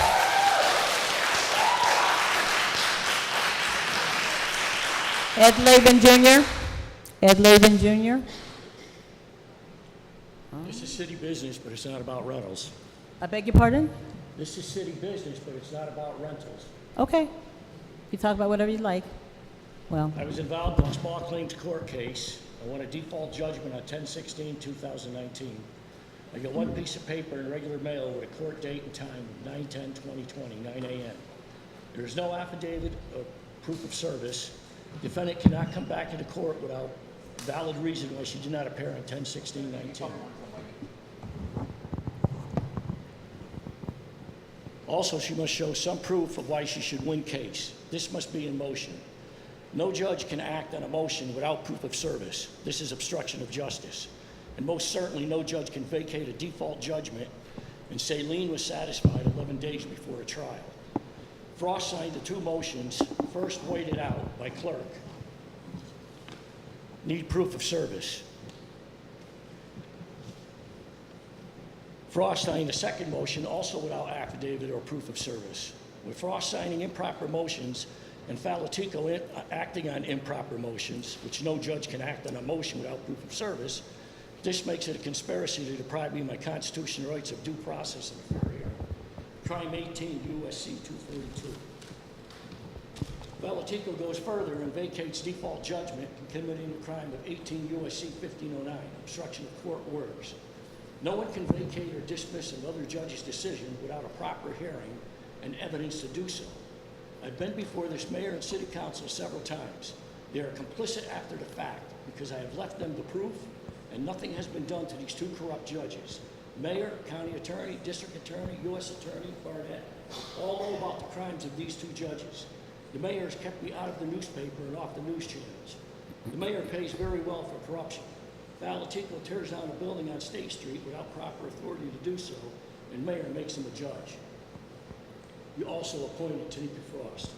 Ed Laven Jr. Ed Laven Jr. This is city business, but it's not about rentals. I beg your pardon? This is city business, but it's not about rentals. Okay. You talk about whatever you like. Well, I was involved in a small claims court case. I won a default judgment on 10/16/2019. I got one piece of paper in regular mail with a court date and time of 9/10/2020, 9 a.m. There is no affidavit of proof of service. Defendant cannot come back into court without valid reason why she did not appear on 10/16/19. Also, she must show some proof of why she should win case. This must be in motion. No judge can act on a motion without proof of service. This is obstruction of justice. And most certainly, no judge can vacate a default judgment and say lien was satisfied 11 days before a trial. Frost signed the two motions, first waited out by clerk. Need proof of service. Frost signed the second motion, also without affidavit or proof of service. With Frost signing improper motions and Falatico acting on improper motions, which no judge can act on a motion without proof of service, this makes it a conspiracy to deprive me of my constitutional rights of due process and a fair hearing. Crime 18 U.S.C. 242. Falatico goes further and vacates default judgment and committing the crime of 18 U.S.C. 1509, obstruction of court orders. No one can vacate or dismiss another judge's decision without a proper hearing and evidence to do so. I've been before this mayor and city council several times. They are complicit after the fact because I have left them the proof and nothing has been done to these two corrupt judges. Mayor, county attorney, district attorney, U.S. attorney, Barnett, all know about the crimes of these two judges. The mayor has kept me out of the newspaper and off the news channels. The mayor pays very well for corruption. Falatico tears down a building on State Street without proper authority to do so, and mayor makes him a judge. You also appointed Tanika Frost.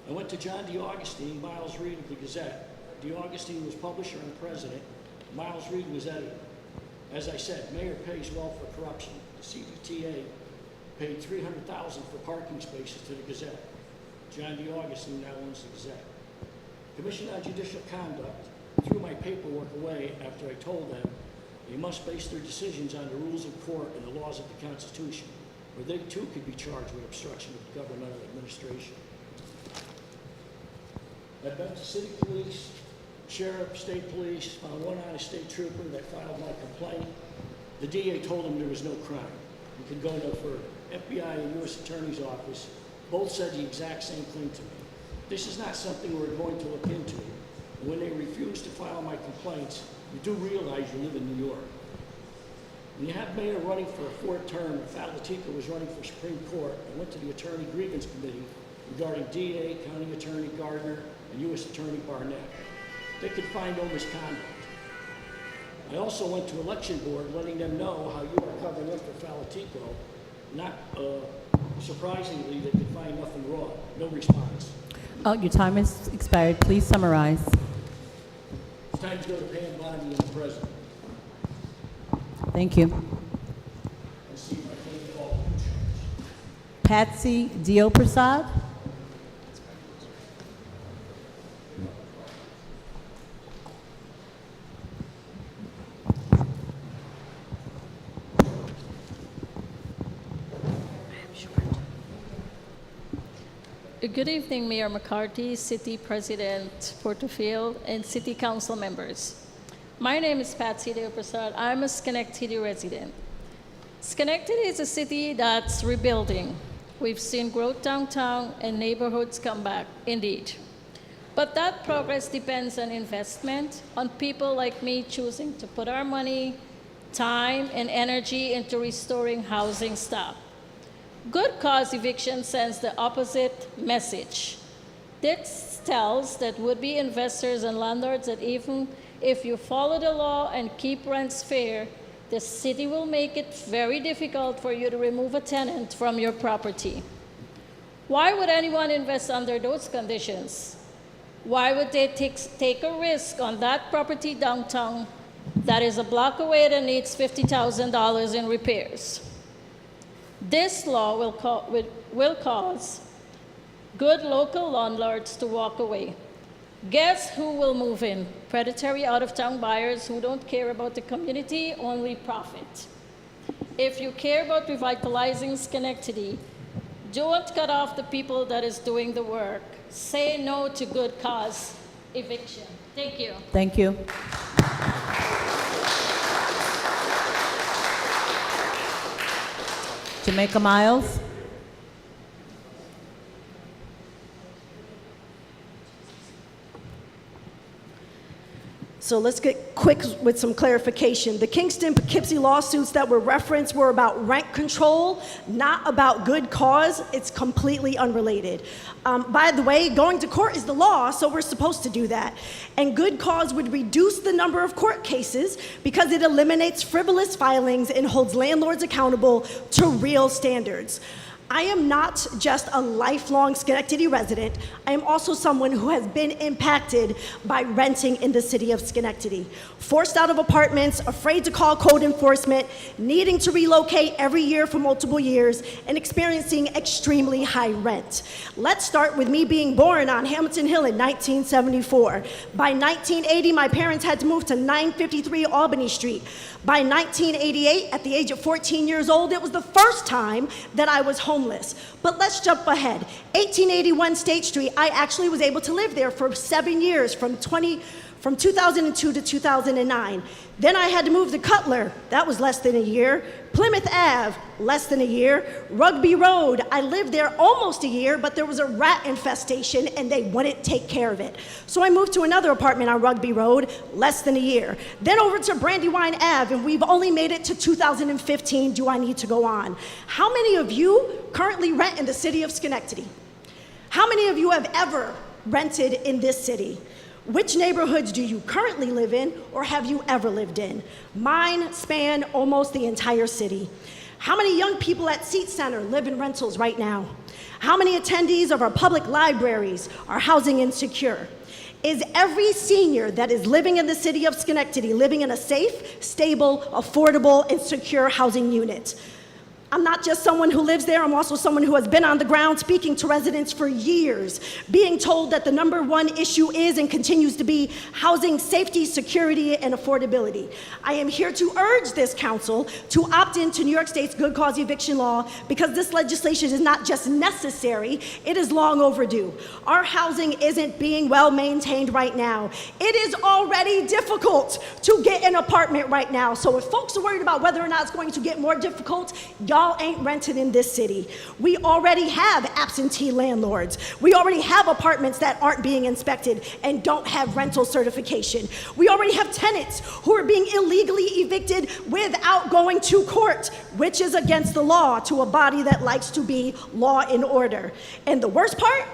I went to John DeAugustine, Miles Reed of the Gazette. DeAugustine was publisher and president. Miles Reed was editor. As I said, mayor pays well for corruption. The CDTA paid $300,000 for parking spaces to the Gazette. John DeAugustine now owns the Gazette. Commission on Judicial Conduct threw my paperwork away after I told them they must base their decisions on the rules of court and the laws of the Constitution, or they too could be charged with obstruction of governmental administration. I've been to city police, sheriff, state police, found one honest state trooper that filed my complaint. The DA told him there was no crime. We could go no further. FBI and U.S. Attorney's Office both said the exact same thing to me. This is not something we're going to look into. And when they refuse to file my complaints, you do realize you live in New York. When you have mayor running for a fourth term, and Falatico was running for Supreme Court, I went to the Attorney Grievance Committee regarding DA, County Attorney Gardner, and U.S. Attorney Barnett. They could find no misconduct. I also went to Election Board letting them know how you are covering up for Falatico. Not surprisingly, they could find nothing wrong. No response. oh, your time has expired. Please summarize. It's time to go to Pam Bondi and the president. Thank you. And see if I can get all of them charged. Patsy Dio Prasad. Good evening, Mayor McCarthy, City President Porterfield, and City Council members. My name is Patsy Deo Prasad. I'm a Schenectady resident. Schenectady is a city that's rebuilding. We've seen growth downtown and neighborhoods come back, indeed. But that progress depends on investment, on people like me choosing to put our money, time, and energy into restoring housing stock. Good cause eviction sends the opposite message. This tells that would-be investors and landlords that even if you follow the law and keep rents fair, the city will make it very difficult for you to remove a tenant from your property. Why would anyone invest under those conditions? Why would they take a risk on that property downtown that is a block away that needs $50,000 in repairs? This law will cause good local landlords to walk away. Guess who will move in? Predatory out-of-town buyers who don't care about the community, only profit. If you care about revitalizing Schenectady, don't cut off the people that is doing the work. Say no to good cause eviction. Thank you. Thank you. Jamaica Miles. So let's get quick with some clarification. The Kingston-Poughkeepsie lawsuits that were referenced were about rent control, not about good cause. It's completely unrelated. By the way, going to court is the law, so we're supposed to do that. And good cause would reduce the number of court cases because it eliminates frivolous filings and holds landlords accountable to real standards. I am not just a lifelong Schenectady resident. I am also someone who has been impacted by renting in the city of Schenectady. Forced out of apartments, afraid to call code enforcement, needing to relocate every year for multiple years, and experiencing extremely high rent. Let's start with me being born on Hamilton Hill in 1974. By 1980, my parents had to move to 953 Albany Street. By 1988, at the age of 14 years old, it was the first time that I was homeless. But let's jump ahead. 1881 State Street, I actually was able to live there for 7 years, from 2002 to 2009. Then I had to move to Cutler. That was less than a year. Plymouth Ave, less than a year. Rugby Road, I lived there almost a year, but there was a rat infestation and they wouldn't take care of it. So I moved to another apartment on Rugby Road, less than a year. Then over to Brandywine Ave, and we've only made it to 2015. Do I need to go on? How many of you currently rent in the city of Schenectady? How many of you have ever rented in this city? Which neighborhoods do you currently live in, or have you ever lived in? Mine span almost the entire city. How many young people at Seat Center live in rentals right now? How many attendees of our public libraries are housing insecure? Is every senior that is living in the city of Schenectady living in a safe, stable, affordable, and secure housing unit? I'm not just someone who lives there, I'm also someone who has been on the ground speaking to residents for years, being told that the number one issue is and continues to be housing safety, security, and affordability. I am here to urge this council to opt into New York State's good cause eviction law because this legislation is not just necessary, it is long overdue. Our housing isn't being well maintained right now. It is already difficult to get an apartment right now. So if folks are worried about whether or not it's going to get more difficult, y'all ain't rented in this city. We already have absentee landlords. We already have apartments that aren't being inspected and don't have rental certification. We already have tenants who are being illegally evicted without going to court, which is against the law to a body that likes to be law and order. And the worst part?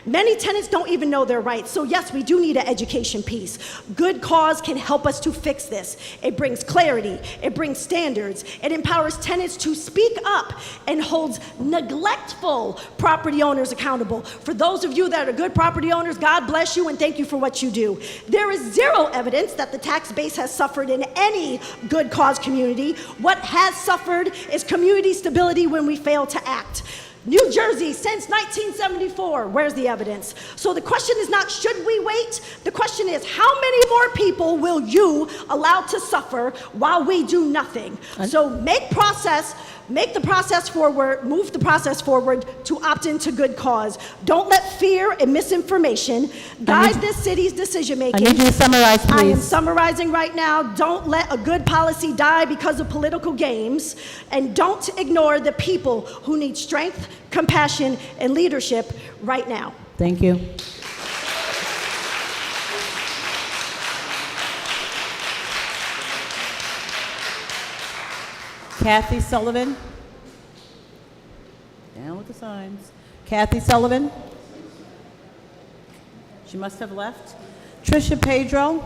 Many tenants don't even know their rights. So yes, we do need an education piece. Good cause can help us to fix this. It brings clarity, it brings standards, it empowers tenants to speak up and holds neglectful property owners accountable. For those of you that are good property owners, God bless you and thank you for what you do. There is zero evidence that the tax base has suffered in any good cause community. What has suffered is community stability when we fail to act. New Jersey, since 1974, where's the evidence? So the question is not, should we wait? The question is, how many more people will you allow to suffer while we do nothing? So move the process forward to opt into good cause. Don't let fear and misinformation guide this city's decision making. I need you to summarize, please. I am summarizing right now. Don't let a good policy die because of political games, and don't ignore the people who need strength, compassion, and leadership right now. Thank you. Kathy Sullivan. Down with the signs. Kathy Sullivan. She must have left. Tricia Pedro.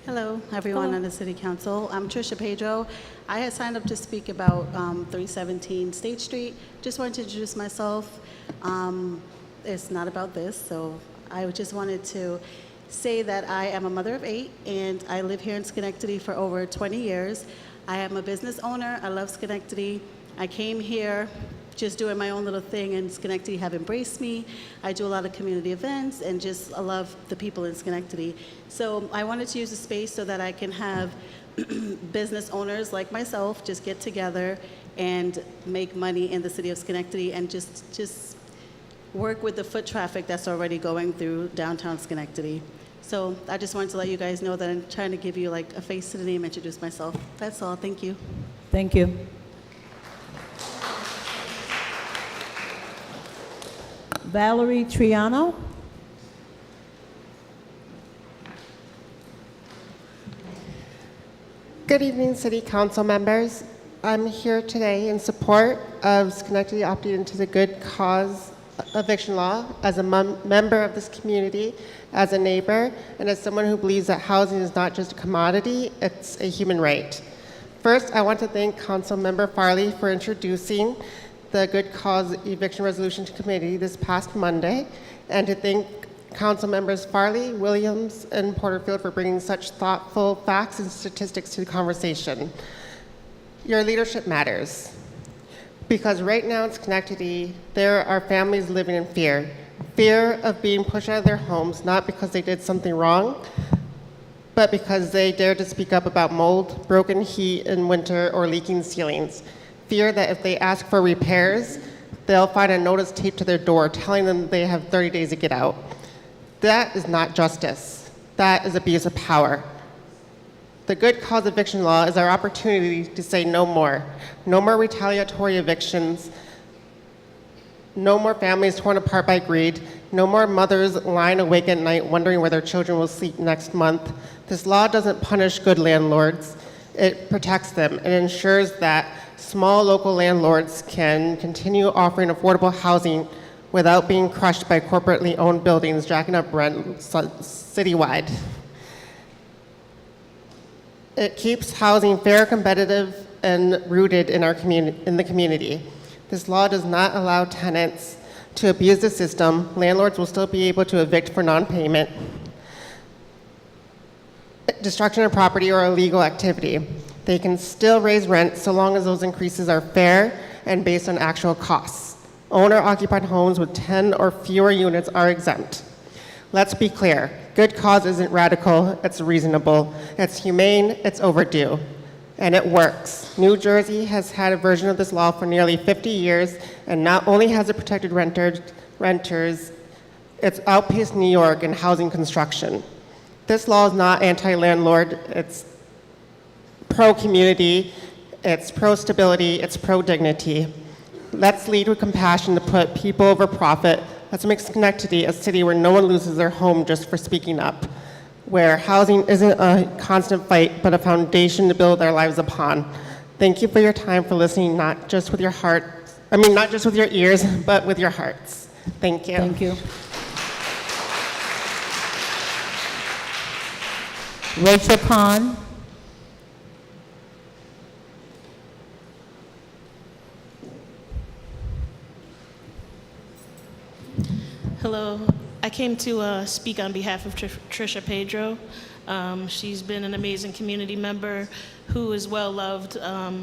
Hello, everyone on the City Council. I'm Tricia Pedro. I had signed up to speak about 317 State Street. Just wanted to introduce myself. It's not about this, so I just wanted to say that I am a mother of 8, and I live here in Schenectady for over 20 years. I am a business owner. I love Schenectady. I came here just doing my own little thing, and Schenectady have embraced me. I do a lot of community events, and just I love the people in Schenectady. So I wanted to use the space so that I can have business owners like myself just get together and make money in the city of Schenectady, and just work with the foot traffic that's already going through downtown Schenectady. So I just wanted to let you guys know that I'm trying to give you like a face to the name, introduce myself. That's all. Thank you. Thank you. Valerie Triano. Good evening, City Council members. I'm here today in support of Schenectady opting into the good cause eviction law as a member of this community, as a neighbor, and as someone who believes that housing is not just a commodity, it's a human right. First, I want to thank Council Member Farley for introducing the good cause eviction resolution to committee this past Monday, and to thank Council members Farley, Williams, and Porterfield for bringing such thoughtful facts and statistics to the conversation. Your leadership matters, because right now in Schenectady, there are families living in fear. Fear of being pushed out of their homes, not because they did something wrong, but because they dared to speak up about mold, broken heat in winter, or leaking ceilings. Fear that if they ask for repairs, they'll find a notice taped to their door telling them they have 30 days to get out. That is not justice. That is abuse of power. The good cause eviction law is our opportunity to say no more. No more retaliatory evictions. No more families torn apart by greed. No more mothers lying awake at night wondering where their children will sleep next month. This law doesn't punish good landlords. It protects them and ensures that small local landlords can continue offering affordable housing without being crushed by corporately owned buildings jacking up rent citywide. It keeps housing fair, competitive, and rooted in the community. This law does not allow tenants to abuse the system. Landlords will still be able to evict for non-payment, destruction of property, or illegal activity. They can still raise rent so long as those increases are fair and based on actual costs. Owner-occupied homes with 10 or fewer units are exempt. Let's be clear. Good cause isn't radical, it's reasonable, it's humane, it's overdue, and it works. New Jersey has had a version of this law for nearly 50 years, and not only has it protected renters, it's outpaced New York in housing construction. This law is not anti-landlord, it's pro-community, it's pro-stability, it's pro-dignity. Let's lead with compassion to put people over profit. Let's make Schenectady a city where no one loses their home just for speaking up, where housing isn't a constant fight, but a foundation to build our lives upon. Thank you for your time, for listening, not just with your not just with your ears, but with your hearts. Thank you. Thank you. Rachel Kahn. Hello. I came to speak on behalf of Trisha Pedro. She's been an amazing community member who is well loved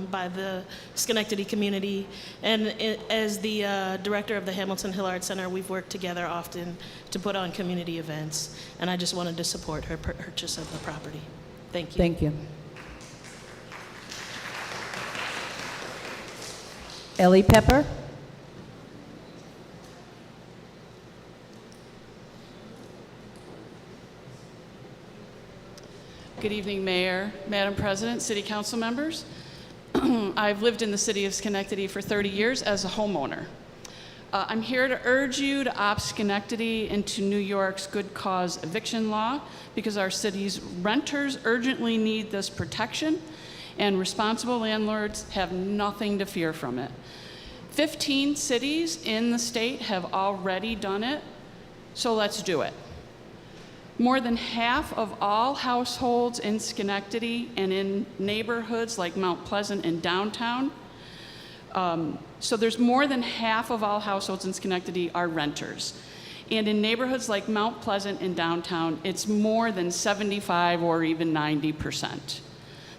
by the Schenectady community. And as the director of the Hamilton Hill Arts Center, we've worked together often to put on community events. And I just wanted to support her purchase of the property. Thank you. Thank you. Ellie Pepper. Good evening, Mayor, Madam President, City Council members. I've lived in the city of Schenectady for 30 years as a homeowner. I'm here to urge you to opt Schenectady into New York's good cause eviction law because our city's renters urgently need this protection and responsible landlords have nothing to fear from it. 15 cities in the state have already done it, so let's do it. More than half of all households in Schenectady and in neighborhoods like Mount Pleasant and downtown, so there's more than half of all households in Schenectady are renters. And in neighborhoods like Mount Pleasant and downtown, it's more than 75 or even 90%.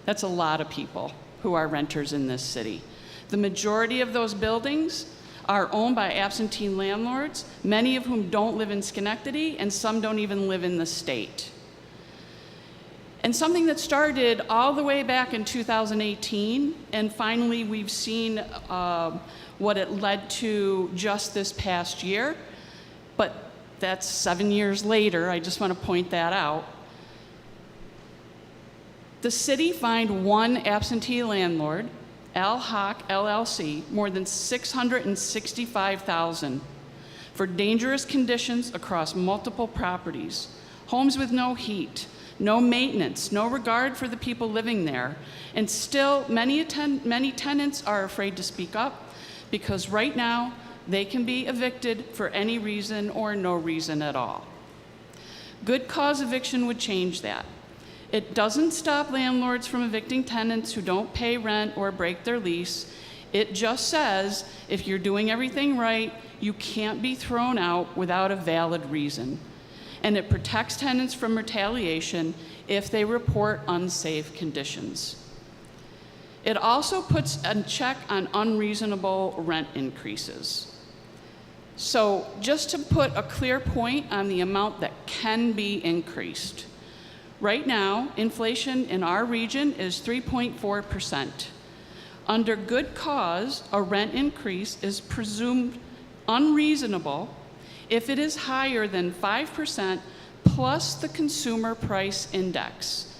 That's a lot of people who are renters in this city. The majority of those buildings are owned by absentee landlords, many of whom don't live in Schenectady, and some don't even live in the state. And something that started all the way back in 2018, and finally we've seen what it led to just this past year, but that's 7 years later, I just want to point that out. The city fined one absentee landlord, Al Haq LLC, more than $665,000 for dangerous conditions across multiple properties, homes with no heat, no maintenance, no regard for the people living there, and still many tenants are afraid to speak up because right now they can be evicted for any reason or no reason at all. Good cause eviction would change that. It doesn't stop landlords from evicting tenants who don't pay rent or break their lease. It just says if you're doing everything right, you can't be thrown out without a valid reason. And it protects tenants from retaliation if they report unsafe conditions. It also puts a check on unreasonable rent increases. So just to put a clear point on the amount that can be increased. Right now, inflation in our region is 3.4%. Under good cause, a rent increase is presumed unreasonable if it is higher than 5% plus the consumer price index.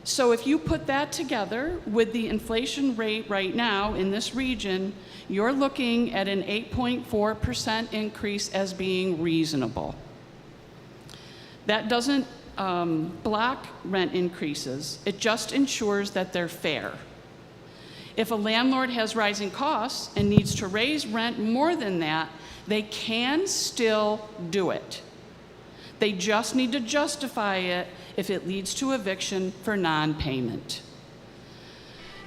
So if you put that together with the inflation rate right now in this region, you're looking at an 8.4% increase as being reasonable. That doesn't block rent increases. It just ensures that they're fair. If a landlord has rising costs and needs to raise rent more than that, they can still do it. They just need to justify it if it leads to eviction for non-payment.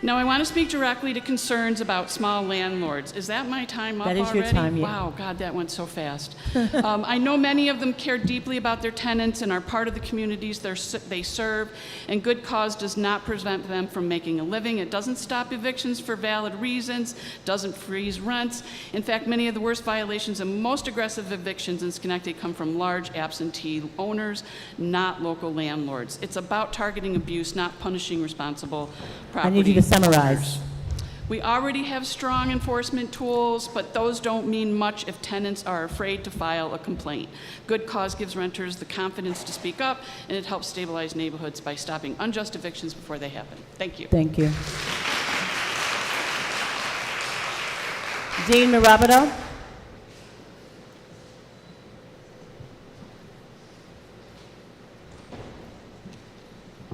Now, I want to speak directly to concerns about small landlords. Is that my time up already? That is your time, yeah. Wow, God, that went so fast. I know many of them care deeply about their tenants and are part of the communities they serve, and good cause does not prevent them from making a living. It doesn't stop evictions for valid reasons, doesn't freeze rents. In fact, many of the worst violations and most aggressive evictions in Schenectady come from large absentee owners, not local landlords. It's about targeting abuse, not punishing responsible property. I need you to summarize. We already have strong enforcement tools, but those don't mean much if tenants are afraid to file a complaint. Good cause gives renters the confidence to speak up, and it helps stabilize neighborhoods by stopping unjust evictions before they happen. Thank you. Thank you. Dean Mirabito.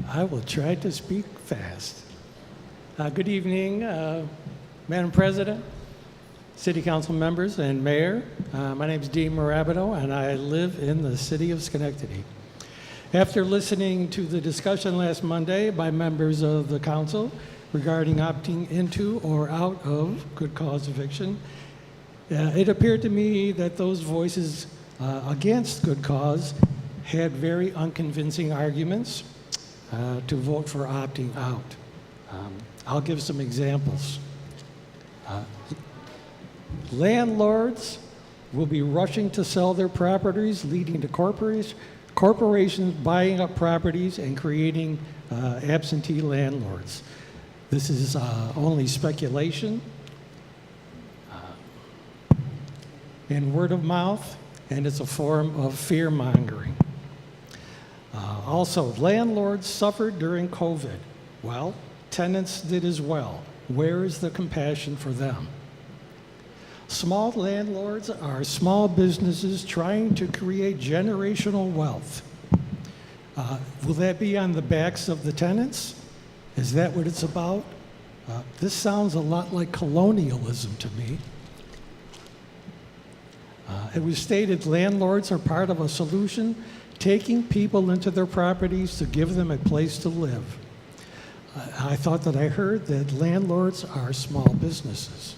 I will try to speak fast. Good evening, Madam President, City Council members, and Mayor. My name is Dean Mirabito, and I live in the city of Schenectady. After listening to the discussion last Monday by members of the council regarding opting into or out of good cause eviction, it appeared to me that those voices against good cause had very unconvincing arguments to vote for opting out. I'll give some examples. Landlords will be rushing to sell their properties, leading to corporations buying up properties and creating absentee landlords. This is only speculation and word of mouth, and it's a form of fear mongering. Also, landlords suffered during COVID. Well, tenants did as well. Where is the compassion for them? Small landlords are small businesses trying to create generational wealth. Will that be on the backs of the tenants? Is that what it's about? This sounds a lot like colonialism to me. It was stated landlords are part of a solution, taking people into their properties to give them a place to live. I thought that I heard that landlords are small businesses.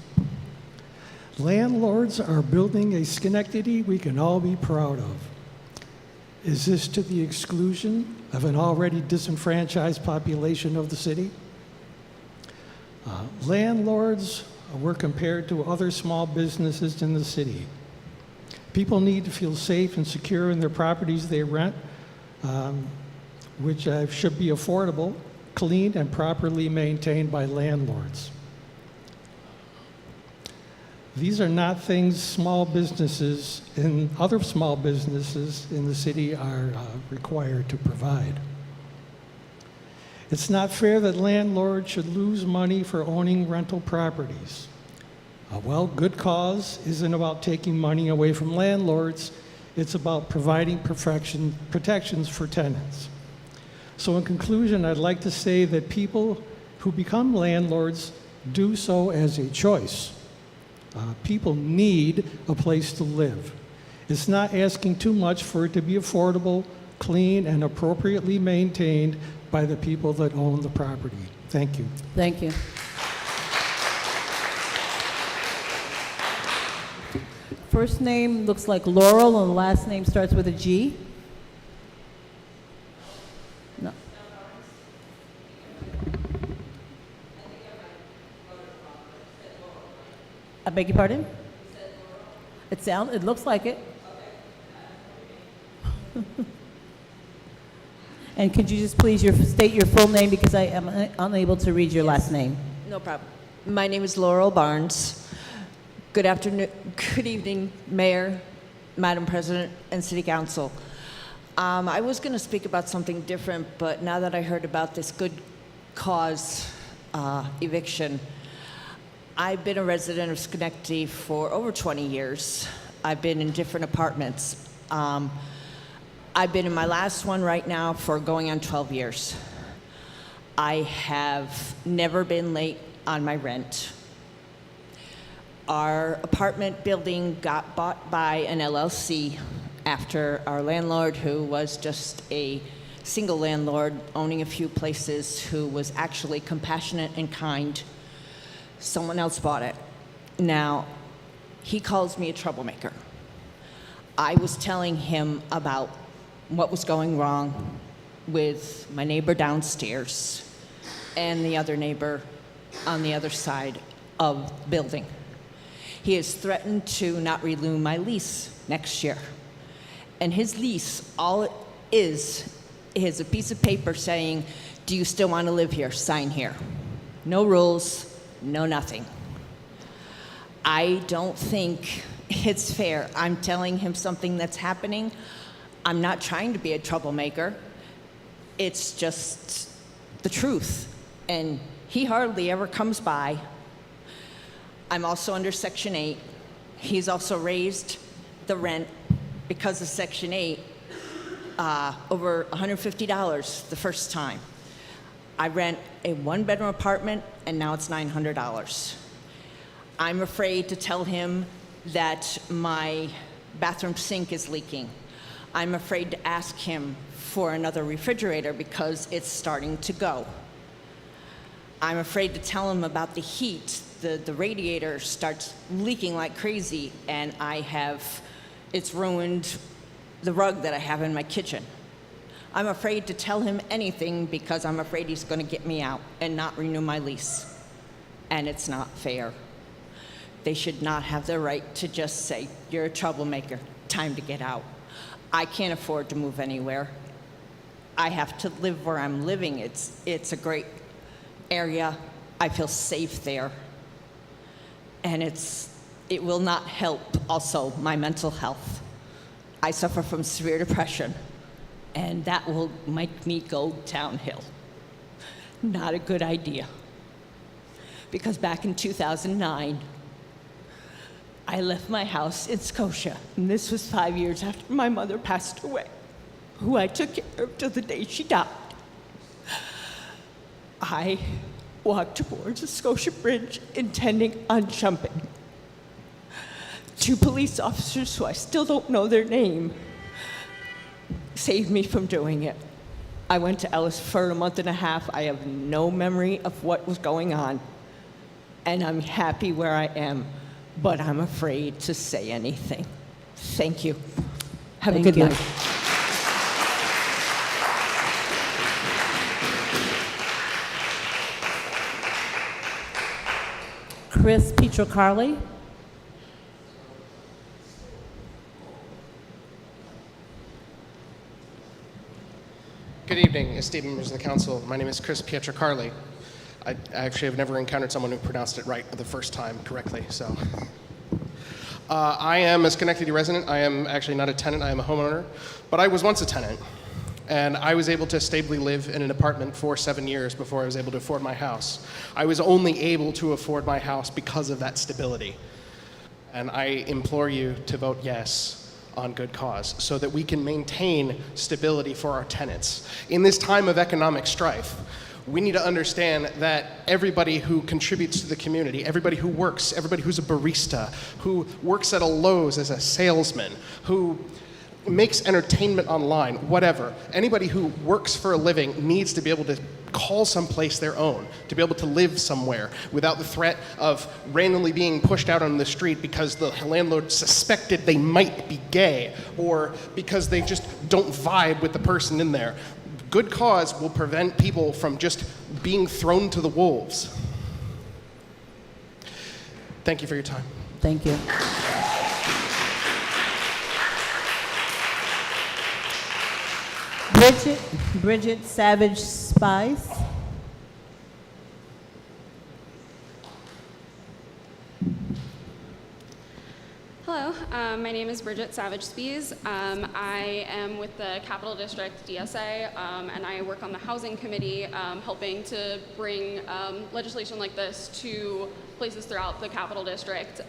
Landlords are building a Schenectady we can all be proud of. Is this to the exclusion of an already disenfranchised population of the city? Landlords were compared to other small businesses in the city. People need to feel safe and secure in their properties they rent, which should be affordable, clean, and properly maintained by landlords. These are not things small businesses and other small businesses in the city are required to provide. It's not fair that landlords should lose money for owning rental properties. Well, good cause isn't about taking money away from landlords. It's about providing protections for tenants. So in conclusion, I'd like to say that people who become landlords do so as a choice. People need a place to live. It's not asking too much for it to be affordable, clean, and appropriately maintained by the people that own the property. Thank you. Thank you. First name looks like Laurel, and the last name starts with a G. No. I beg your pardon? It looks like it. And could you just please state your full name because I am unable to read your last name? No problem. My name is Laurel Barnes. Good afternoon, good evening, Mayor, Madam President, and City Council. I was going to speak about something different, but now that I heard about this good cause eviction, I've been a resident of Schenectady for over 20 years. I've been in different apartments. I've been in my last one right now for going on 12 years. I have never been late on my rent. Our apartment building got bought by an LLC after our landlord, who was just a single landlord owning a few places, who was actually compassionate and kind. Someone else bought it. Now, he calls me a troublemaker. I was telling him about what was going wrong with my neighbor downstairs and the other neighbor on the other side of the building. He has threatened to not renew my lease next year. And his lease, all it is a piece of paper saying, do you still want to live here? Sign here. No rules, no nothing. I don't think it's fair. I'm telling him something that's happening. I'm not trying to be a troublemaker. It's just the truth. And he hardly ever comes by. I'm also under Section 8. He's also raised the rent because of Section 8 over $150 the first time. I rent a one-bedroom apartment, and now it's $900. I'm afraid to tell him that my bathroom sink is leaking. I'm afraid to ask him for another refrigerator because it's starting to go. I'm afraid to tell him about the heat. The radiator starts leaking like crazy, and it's ruined the rug that I have in my kitchen. I'm afraid to tell him anything because I'm afraid he's going to get me out and not renew my lease. And it's not fair. They should not have the right to just say, you're a troublemaker, time to get out. I can't afford to move anywhere. I have to live where I'm living. It's a great area. I feel safe there. And it will not help also my mental health. I suffer from severe depression, and that will make me go downhill. Not a good idea. Because back in 2009, I left my house in Scotia, and this was 5 years after my mother passed away, who I took care of till the day she died. I walked towards the Scotia Bridge intending on jumping. Two police officers, who I still don't know their name, saved me from doing it. I went to Ellis for a month and a half. I have no memory of what was going on, and I'm happy where I am. but I'm afraid to say anything. Thank you. Have Thank a good you. night. Chris Petrocarli. Good evening, esteemed members of the council. My name is Chris Pietrocarli. I actually have never encountered someone who pronounced it right the first time correctly, so. I am a Schenectady resident. I am actually not a tenant, I am a homeowner, but I was once a tenant. And I was able to stably live in an apartment for 7 years before I was able to afford my house. I was only able to afford my house because of that stability. And I implore you to vote yes on good cause so that we can maintain stability for our tenants. In this time of economic strife, we need to understand that everybody who contributes to the community, everybody who works, everybody who's a barista, who works at a Lowe's as a salesman, who makes entertainment online, whatever, anybody who works for a living needs to be able to call someplace their own, to be able to live somewhere without the threat of randomly being pushed out on the street because the landlord suspected they might be gay or because they just don't vibe with the person in there. Good cause will prevent people from just being thrown to the wolves. Thank you for your time. Thank you. Bridget Savage Spice. Hello, my name is Bridget Savage Spies. I am with the Capital District DSA, and I work on the Housing Committee, helping to bring legislation like this to places throughout the Capital District,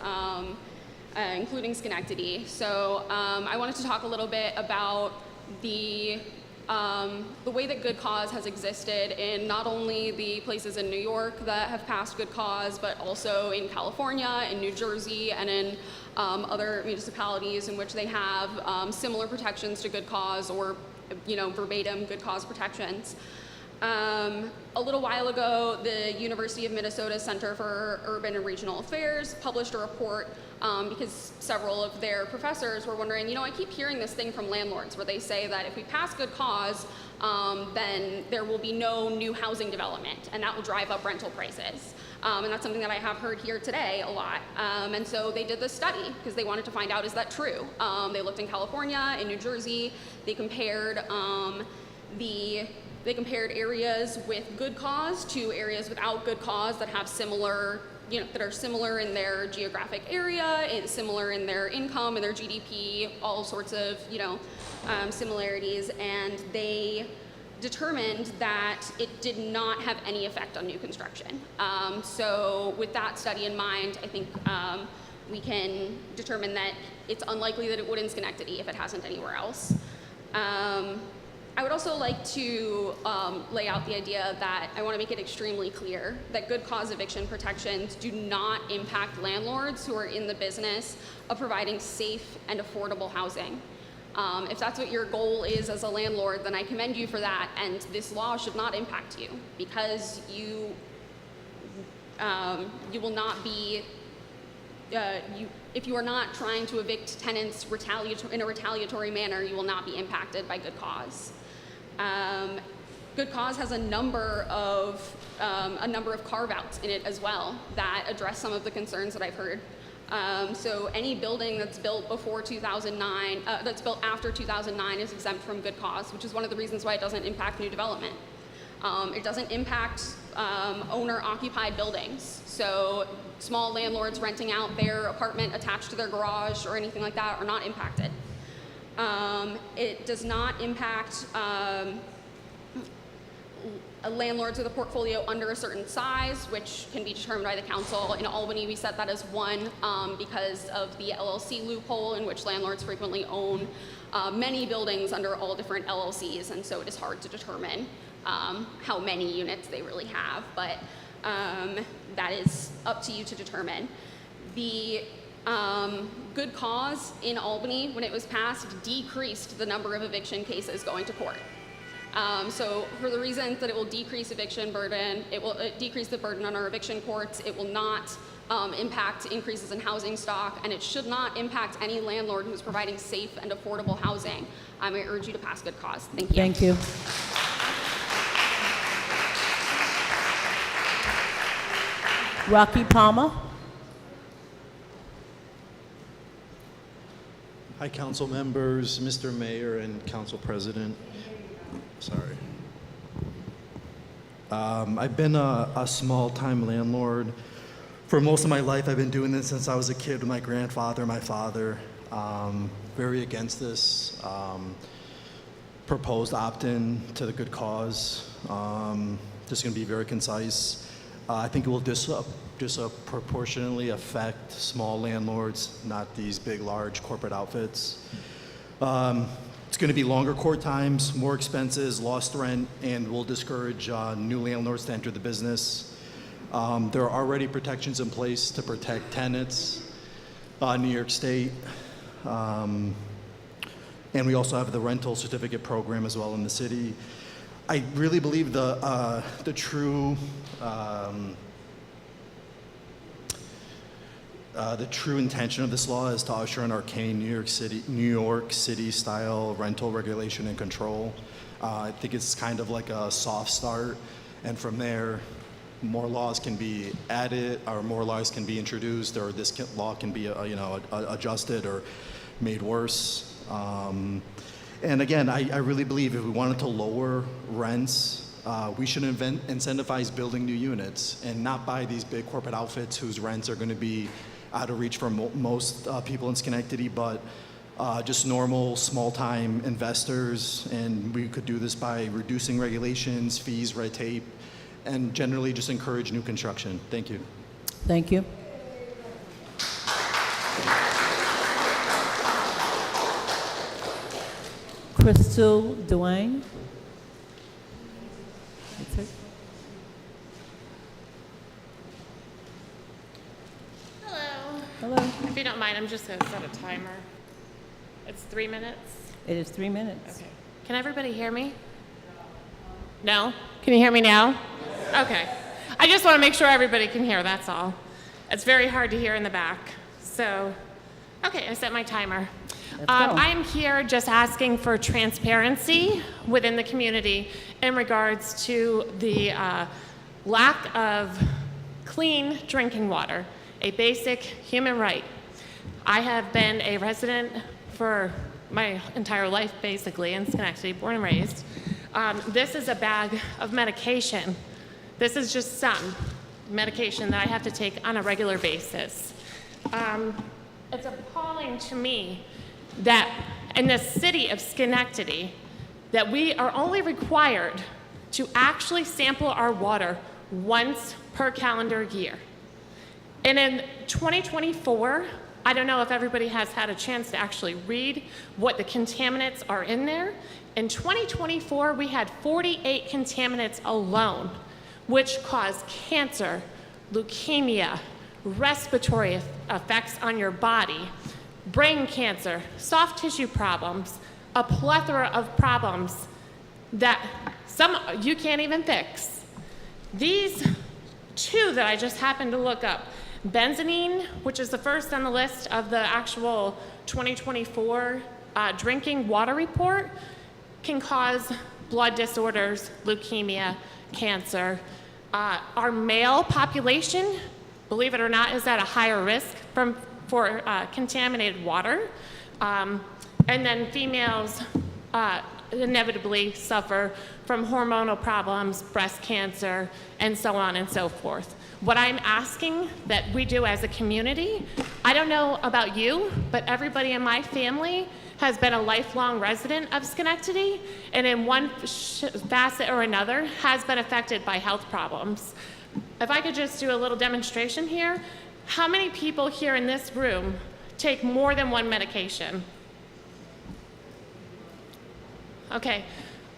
including Schenectady. So I wanted to talk a little bit about the way that good cause has existed in not only the places in New York that have passed good cause, but also in California, in New Jersey, and in other municipalities in which they have similar protections to good cause or, verbatim good cause protections. A little while ago, the University of Minnesota Center for Urban and Regional Affairs published a report because several of their professors were wondering, I keep hearing this thing from landlords where they say that if we pass good cause, then there will be no new housing development, and that will drive up rental prices. And that's something that I have heard here today a lot. And so they did this study because they wanted to find out, is that true? They looked in California, in New Jersey, they compared areas with good cause to areas without good cause that have similar, that are similar in their geographic area, and similar in their income and their GDP, all sorts of, similarities. And they determined that it did not have any effect on new construction. So with that study in mind, I think we can determine that it's unlikely that it would in Schenectady if it hasn't anywhere else. I would also like to lay out the idea that I want to make it extremely clear that good cause eviction protections do not impact landlords who are in the business of providing safe and affordable housing. If that's what your goal is as a landlord, then I commend you for that, and this law should not impact you because you will not be, if you are not trying to evict tenants in a retaliatory manner, you will not be impacted by good cause. Good cause has a number of carve-outs in it as well that address some of the concerns that I've heard. So any building that's built before 2009, that's built after 2009 is exempt from good cause, which is one of the reasons why it doesn't impact new development. It doesn't impact owner-occupied buildings. So small landlords renting out their apartment attached to their garage or anything like that are not impacted. It does not impact landlords with a portfolio under a certain size, which can be determined by the council. In Albany, we set that as 1 because of the LLC loophole in which landlords frequently own many buildings under all different LLCs, and so it is hard to determine how many units they really have, but that is up to you to determine. The good cause in Albany, when it was passed, decreased the number of eviction cases going to court. So for the reasons that it will decrease eviction burden, it will decrease the burden on our eviction courts, it will not impact increases in housing stock, and it should not impact any landlord who's providing safe and affordable housing. I urge you to pass good cause. Thank you. Thank you. Rocky Palmer. Hi, council members, Mr. Mayor, and council president. Sorry. I've been a small-time landlord for most of my life. I've been doing this since I was a kid with my grandfather, my father. Very against this. Proposed opt-in to the good cause. Just going to be very concise. I think it will disproportionately affect small landlords, not these big, large corporate outfits. It's going to be longer court times, more expenses, lost rent, and will discourage new landlords to enter the business. There are already protections in place to protect tenants in New York State. And we also have the rental certificate program as well in the city. I really believe the true intention of this law is to usher in arcane New York City style rental regulation and control. I think it's kind of like a soft start, and from there, more laws can be added, or more laws can be introduced, or this law can be adjusted or made worse. And again, I really believe if we wanted to lower rents, we should incentivize building new units and not buy these big corporate outfits whose rents are going to be out of reach for most people in Schenectady, but just normal small-time investors. And we could do this by reducing regulations, fees, red tape, and generally just encourage new construction. Thank you. Thank you. Crystal Dwayne. That's her. Hello. Hello. If you don't mind, I'm just going to set a timer. It's 3 minutes. It is 3 minutes. Okay. Can everybody hear me? No? Can you hear me now? Okay. I just want to make sure everybody can hear, that's all. It's very hard to hear in the back. So, okay, I set my timer. I'm here just asking for transparency within the community in regards to the lack of clean drinking water, a basic human right. I have been a resident for my entire life, basically, in Schenectady, born and raised. This is a bag of medication. This is just some medication that I have to take on a regular basis. It's appalling to me that in the city of Schenectady, that we are only required to actually sample our water once per calendar year. And in 2024, I don't know if everybody has had a chance to actually read what the contaminants are in there. In 2024, we had 48 contaminants alone, which cause cancer, leukemia, respiratory effects on your body, brain cancer, soft tissue problems, a plethora of problems that some you can't even fix. These two that I just happened to look up, benzene, which is the first on the list of the actual 2024 drinking water report, can cause blood disorders, leukemia, cancer. Our male population, believe it or not, is at a higher risk for contaminated water. And then females inevitably suffer from hormonal problems, breast cancer, and so on and so forth. What I'm asking that we do as a community, I don't know about you, but everybody in my family has been a lifelong resident of Schenectady, and in one facet or another has been affected by health problems. If I could just do a little demonstration here, how many people here in this room take more than one medication? Okay,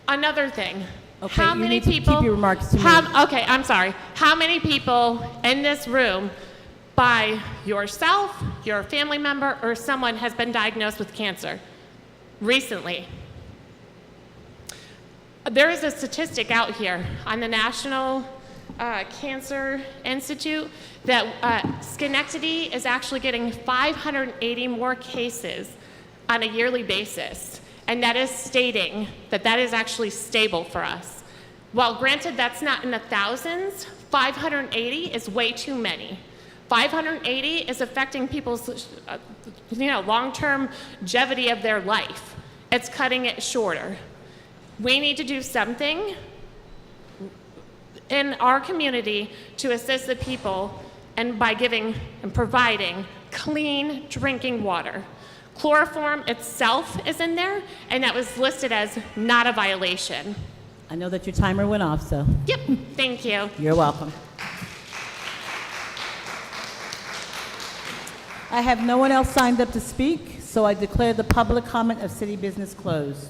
another thing. Okay, how you many need to people, keep your remarks to me. Okay, I'm sorry. How many people in this room, by yourself, your family member, or someone has been diagnosed with cancer recently? There is a statistic out here on the national Cancer Institute that Schenectady is actually getting 580 more cases on a yearly basis. And that is stating that that is actually stable for us. While granted that's not in the thousands, 580 is way too many. 580 is affecting people's long-term longevity of their life. It's cutting it shorter. We need to do something in our community to assist the people and by giving and providing clean drinking water. Chloroform itself is in there, and that was listed as not a violation. I know that your timer went off, so Yep, thank you. you're welcome. I have no one else signed up to speak, so I declare the public comment of city business closed.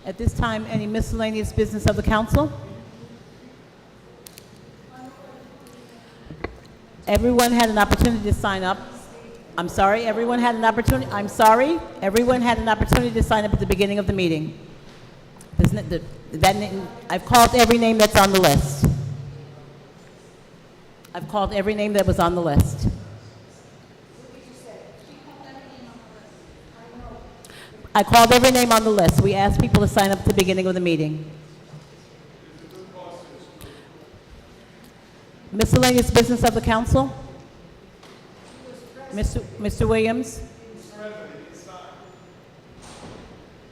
At this time, any miscellaneous business of the council? Everyone had an opportunity to sign up. I'm sorry, everyone had an opportunity. I'm sorry, everyone had an opportunity to sign up at the beginning of the meeting. I've called every name that's on the list. I've called every name that was on the list. I called every name on the list. We asked people to sign up at the beginning of the meeting. Miscellaneous business of the council? Mr. Williams?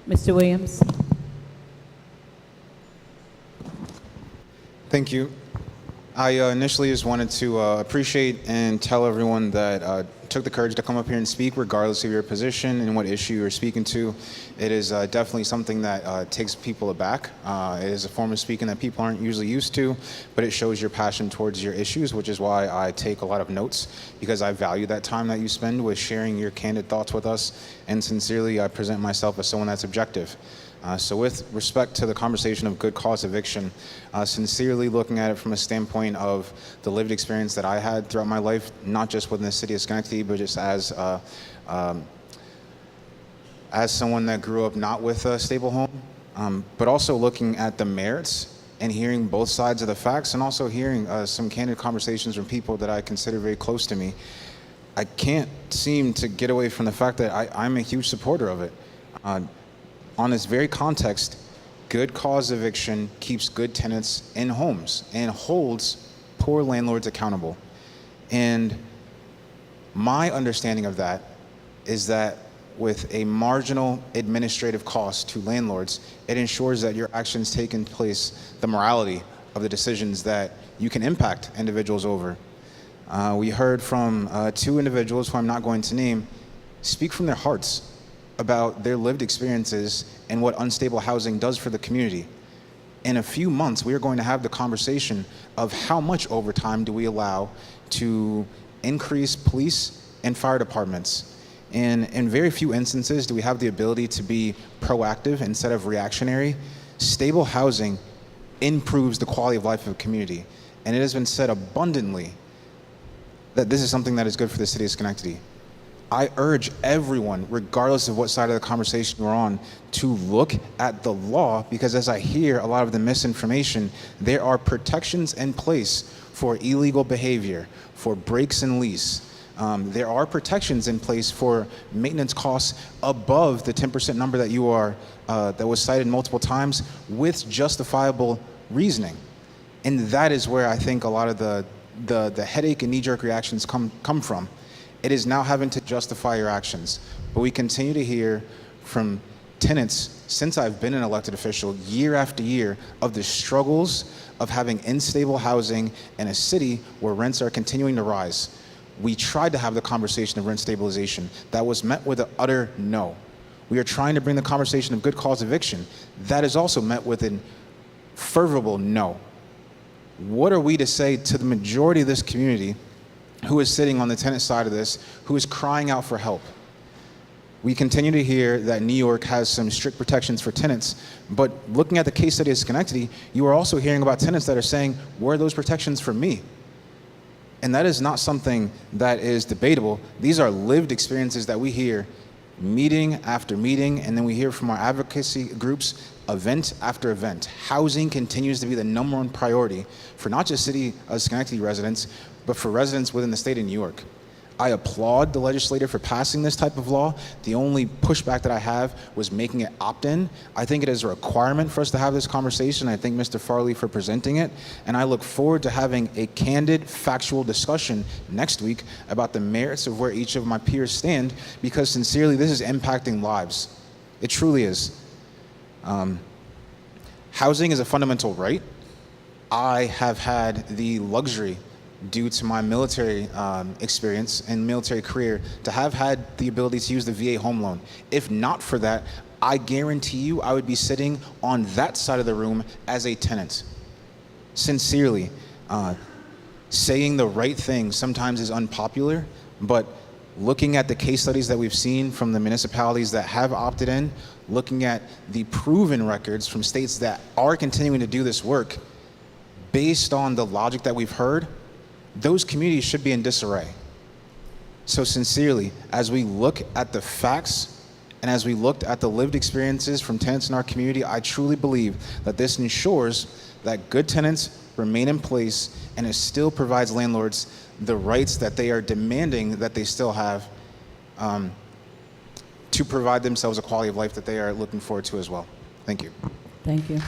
Mr. Williams? Thank you. I initially just wanted to appreciate and tell everyone that took the courage to come up here and speak regardless of your position and what issue you're speaking to. It is definitely something that takes people aback. It is a form of speaking that people aren't usually used to, but it shows your passion towards your issues, which is why I take a lot of notes, because I value that time that you spend with sharing your candid thoughts with us, and sincerely I present myself as someone that's objective. So with respect to the conversation of good cause eviction, sincerely looking at it from a standpoint of the lived experience that I had throughout my life, not just within the city of Schenectady, but just as someone that grew up not with a stable home, but also looking at the merits and hearing both sides of the facts, and also hearing some candid conversations from people that I consider very close to me, I can't seem to get away from the fact that I'm a huge supporter of it. On this very context, good cause eviction keeps good tenants in homes and holds poor landlords accountable. And my understanding of that is that with a marginal administrative cost to landlords, it ensures that your actions take in place the morality of the decisions that you can impact individuals over. We heard from two individuals who I'm not going to name speak from their hearts about their lived experiences and what unstable housing does for the community. In a few months, we are going to have the conversation of how much overtime do we allow to increase police and fire departments. And in very few instances do we have the ability to be proactive instead of reactionary. Stable housing improves the quality of life of a community. And it has been said abundantly that this is something that is good for the city of Schenectady. I urge everyone, regardless of what side of the conversation you're on, to look at the law, because as I hear a lot of the misinformation, there are protections in place for illegal behavior, for breaks and lease. There are protections in place for maintenance costs above the 10% number that you are that was cited multiple times with justifiable reasoning. And that is where I think a lot of the headache and knee-jerk reactions come from. It is now having to justify your actions. But we continue to hear from tenants, since I've been an elected official, year after year, of the struggles of having unstable housing in a city where rents are continuing to rise. We tried to have the conversation of rent stabilization. That was met with an utter no. We are trying to bring the conversation of good cause eviction. That is also met with an fervent no. What are we to say to the majority of this community who is sitting on the tenant side of this, who is crying out for help? We continue to hear that New York has some strict protections for tenants, but looking at the case study of Schenectady, you are also hearing about tenants that are saying, where are those protections for me? And that is not something that is debatable. These are lived experiences that we hear meeting after meeting, and then we hear from our advocacy groups event after event. Housing continues to be the #1 priority for not just City of Schenectady residents, but for residents within the state of New York. I applaud the legislator for passing this type of law. The only pushback that I have was making it opt-in. I think it is a requirement for us to have this conversation. I thank Mr. Farley for presenting it, and I look forward to having a candid, factual discussion next week about the merits of where each of my peers stand, because sincerely, this is impacting lives. It truly is. Housing is a fundamental right. I have had the luxury, due to my military experience and military career, to have had the ability to use the VA home loan. If not for that, I guarantee you I would be sitting on that side of the room as a tenant. Sincerely, saying the right thing sometimes is unpopular, but looking at the case studies that we've seen from the municipalities that have opted in, looking at the proven records from states that are continuing to do this work, based on the logic that we've heard, those communities should be in disarray. So sincerely, as we look at the facts and as we looked at the lived experiences from tenants in our community, I truly believe that this ensures that good tenants remain in place, and it still provides landlords the rights that they are demanding that they still have to provide themselves a quality of life that they are looking forward to as well. Thank you. Thank you.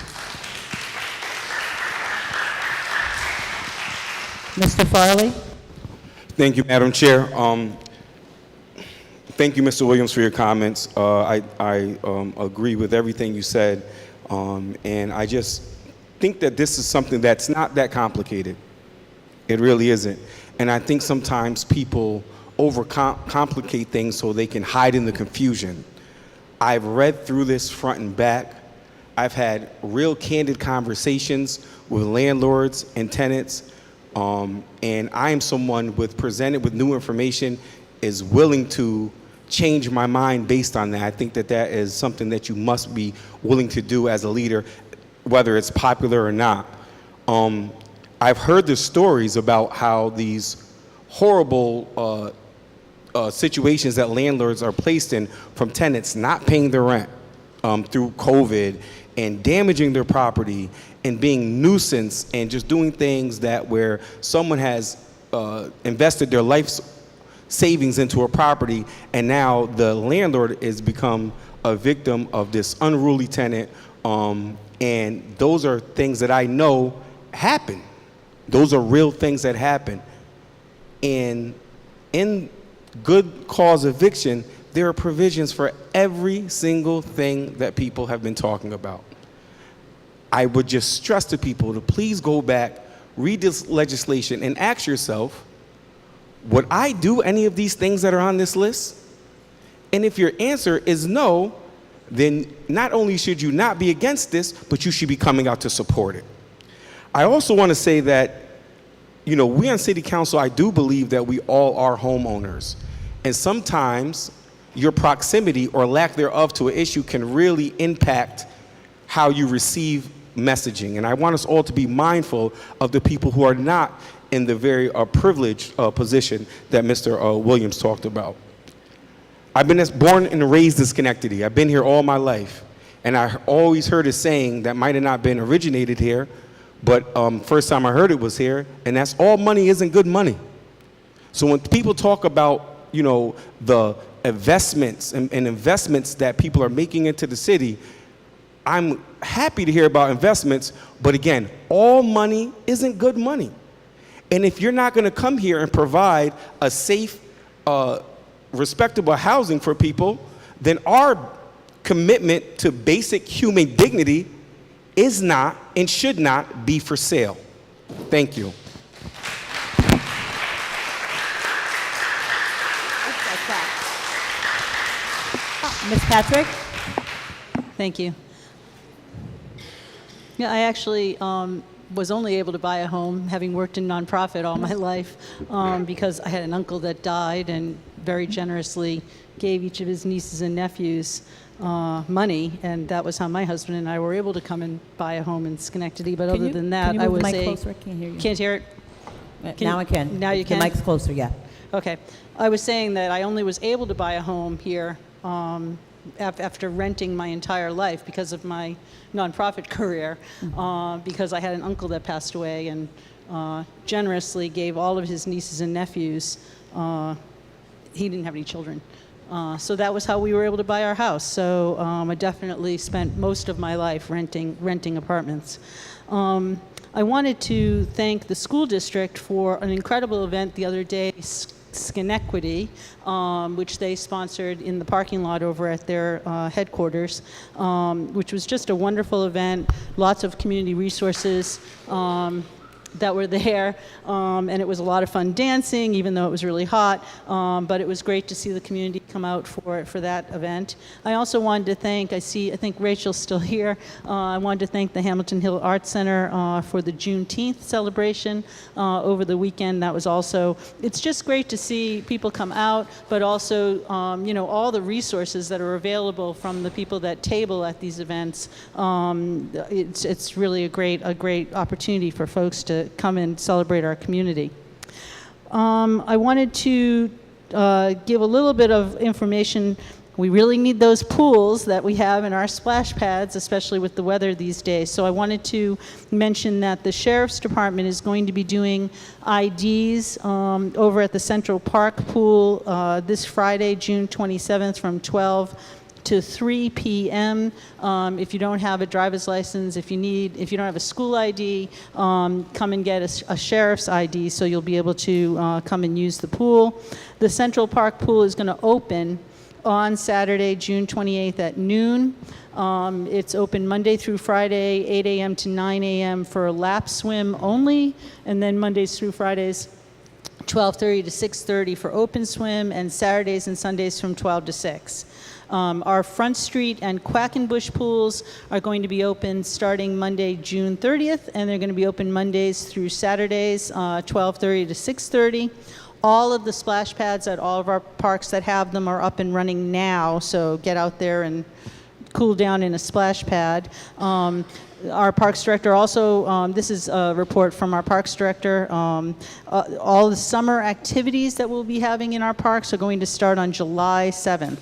Mr. Farley? Thank you, Madam Chair. Thank you, Mr. Williams, for your comments. I agree with everything you said, and I just think that this is something that's not that complicated. It really isn't. And I think sometimes people overcomplicate things so they can hide in the confusion. I've read through this front and back. I've had real candid conversations with landlords and tenants. And I am someone presented with new information is willing to change my mind based on that. I think that that is something that you must be willing to do as a leader, whether it's popular or not. I've heard the stories about how these horrible situations that landlords are placed in from tenants not paying their rent through COVID and damaging their property and being nuisance and just doing things that where someone has invested their life savings into a property, and now the landlord has become a victim of this unruly tenant. And those are things that I know happen. Those are real things that happen. And in good cause eviction, there are provisions for every single thing that people have been talking about. I would just stress to people to please go back, read this legislation, and ask yourself, would I do any of these things that are on this list? And if your answer is no, then not only should you not be against this, but you should be coming out to support it. I also want to say that, you know, we on City Council, I do believe that we all are homeowners. And sometimes your proximity or lack thereof to an issue can really impact how you receive messaging. And I want us all to be mindful of the people who are not in the very privileged position that Mr. Williams talked about. I've been born and raised in Schenectady. I've been here all my life. And I always heard a saying that might have not been originated here, but first time I heard it was here, and that's all money isn't good money. So when people talk about, you know, the investments and investments that people are making into the city, I'm happy to hear about investments, but again, all money isn't good money. And if you're not going to come here and provide a safe, respectable housing for people, then our commitment to basic human dignity is not and should not be for sale. Thank you. Ms. Patrick? Thank you. Yeah, I actually was only able to buy a home, having worked in nonprofit all my life, because I had an uncle that died and very generously gave each of his nieces and nephews money, and that was how my husband and I were able to come and buy a home in Schenectady. But other than that, I was the mic closer? I can't hear you. Can't hear it? Now I can. Now you can? The mic's closer, yeah. Okay. I was saying that I only was able to buy a home here after renting my entire life because of my nonprofit career, because I had an uncle that passed away and generously gave all of his nieces and nephews. He didn't have any children. So that was how we were able to buy our house. So I definitely spent most of my life renting apartments. I wanted to thank the school district for an incredible event the other day, Schenectady, which they sponsored in the parking lot over at their headquarters, which was just a wonderful event, lots of community resources that were there, and it was a lot of fun dancing, even though it was really hot, but it was great to see the community come out for that event. I also wanted to thank, I think Rachel's still here, I wanted to thank the Hamilton Hill Arts Center for the Juneteenth celebration over the weekend. That was also, it's just great to see people come out, but also, all the resources that are available from the people that table at these events. It's really a great opportunity for folks to come and celebrate our community. I wanted to give a little bit of information. We really need those pools that we have in our splash pads, especially with the weather these days. So I wanted to mention that the Sheriff's Department is going to be doing IDs over at the Central Park pool this Friday, June 27th from 12 to 3 p.m. If you don't have a driver's license, if you don't have a school ID, come and get a sheriff's ID so you'll be able to come and use the pool. The Central Park pool is going to open on Saturday, June 28th at noon. It's open Monday through Friday, 8 a.m. to 9 a.m. for a lap swim only, and then Mondays through Fridays, 12:30 to 6:30 for open swim, and Saturdays and Sundays from 12 to 6. Our Front Street and Quackenbush pools are going to be open starting Monday, June 30th, and they're going to be open Mondays through Saturdays, 12:30 to 6:30. All of the splash pads at all of our parks that have them are up and running now, so get out there and cool down in a splash pad. Our Parks Director also, this is a report from our Parks Director, all the summer activities that we'll be having in our parks are going to start on July 7th.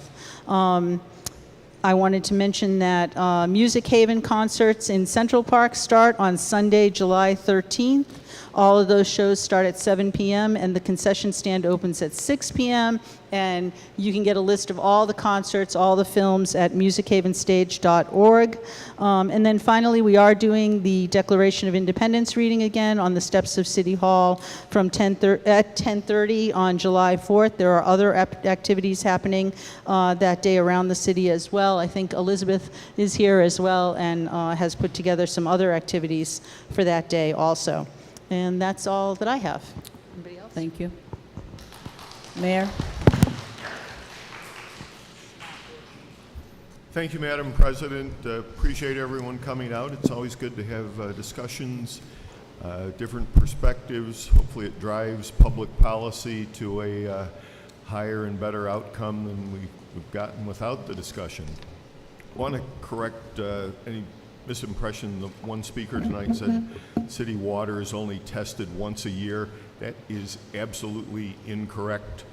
I wanted to mention that Music Haven concerts in Central Park start on Sunday, July 13th. All of those shows start at 7 p.m. and the concession stand opens at 6 p.m. And you can get a list of all the concerts, all the films at musichavenStage.org. And then finally, we are doing the Declaration of Independence reading again on the steps of City Hall from 10:30 on July 4th. There are other activities happening that day around the city as well. I think Elizabeth is here as well and has put together some other activities for that day also. And that's all that I have. Anybody else? Thank you. Mayor? Thank you, Madam President. Appreciate everyone coming out. It's always good to have discussions, different perspectives. Hopefully it drives public policy to a higher and better outcome than we've gotten without the discussion. I want to correct any misimpression. The one speaker tonight said city water is only tested once a year. That is absolutely incorrect.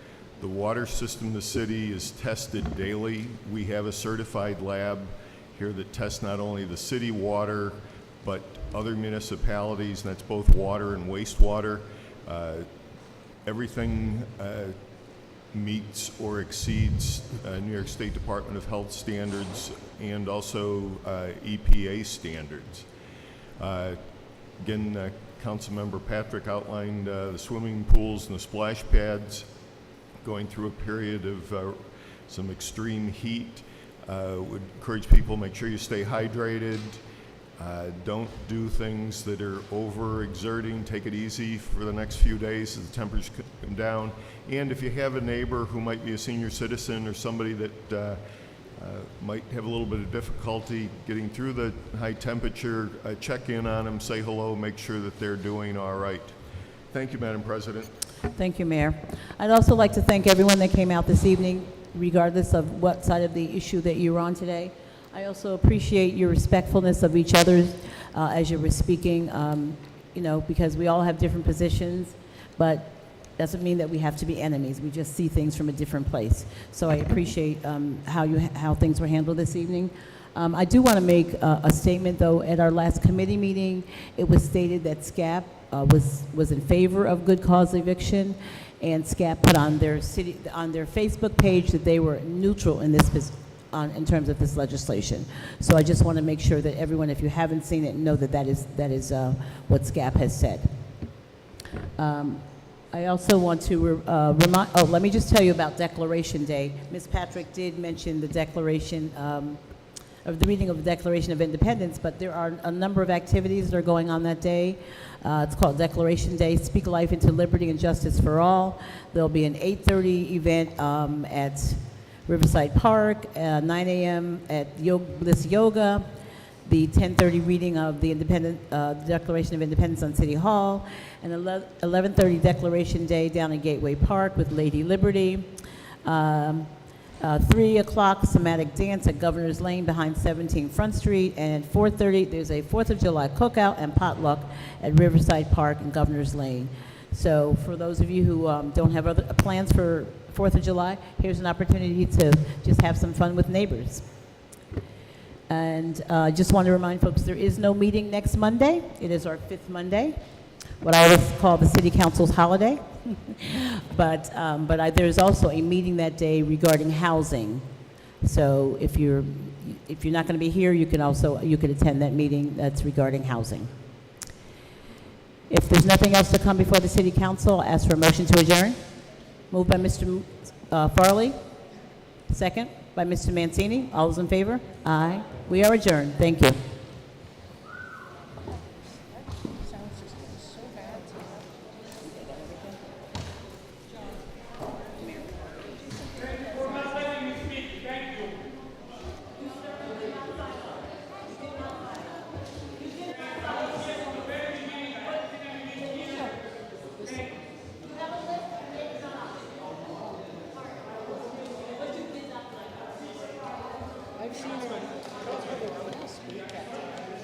The water system in the city is tested daily. We have a certified lab here that tests not only the city water, but other municipalities, and that's both water and wastewater. Everything meets or exceeds New York State Department of Health standards and also EPA standards. Again, Councilmember Patrick outlined the swimming pools and the splash pads going through a period of some extreme heat. Would encourage people, make sure you stay hydrated. Don't do things that are overexerting. Take it easy for the next few days as the temperatures come down. And if you have a neighbor who might be a senior citizen or somebody that might have a little bit of difficulty getting through the high temperature, check in on them, say hello, make sure that they're doing all right. Thank you, Madam President. Thank you, Mayor. I'd also like to thank everyone that came out this evening, regardless of what side of the issue that you were on today. I also appreciate your respectfulness of each other as you were speaking, because we all have different positions, but doesn't mean that we have to be enemies. We just see things from a different place. So I appreciate how things were handled this evening. I do want to make a statement, though. At our last committee meeting, it was stated that SCAP was in favor of good cause eviction, and SCAP put on their Facebook page that they were neutral in this in terms of this legislation. So I just want to make sure that everyone, if you haven't seen it, know that that is what SCAP has said. I also want to let me just tell you about Declaration Day. Ms. Patrick did mention the declaration of the reading of the Declaration of Independence, but there are a number of activities that are going on that day. It's called Declaration Day, Speak Life into Liberty and Justice for All. There'll be an 8:30 event at Riverside Park, 9 a.m. at Bliss Yoga, the 10:30 reading of the Declaration of Independence on City Hall, and 11:30 Declaration Day down in Gateway Park with Lady Liberty. 3 o'clock Somatic Dance at Governor's Lane behind 17 Front Street, and at 4:30 there's a 4th of July cookout and potluck at Riverside Park and Governor's Lane. So for those of you who don't have other plans for 4th of July, here's an opportunity to just have some fun with neighbors. And I just want to remind folks there is no meeting next Monday. It is our 5th Monday, what I always call the City Council's holiday. But there's also a meeting that day regarding housing. So if you're not going to be here, you can attend that meeting that's regarding housing. If there's nothing else to come before the City Council, I'll ask for a motion to adjourn. Moved by Mr. Farley. Second by Mr. Mancini. All those in favor? Aye. We are adjourned. Thank you. I've seen it.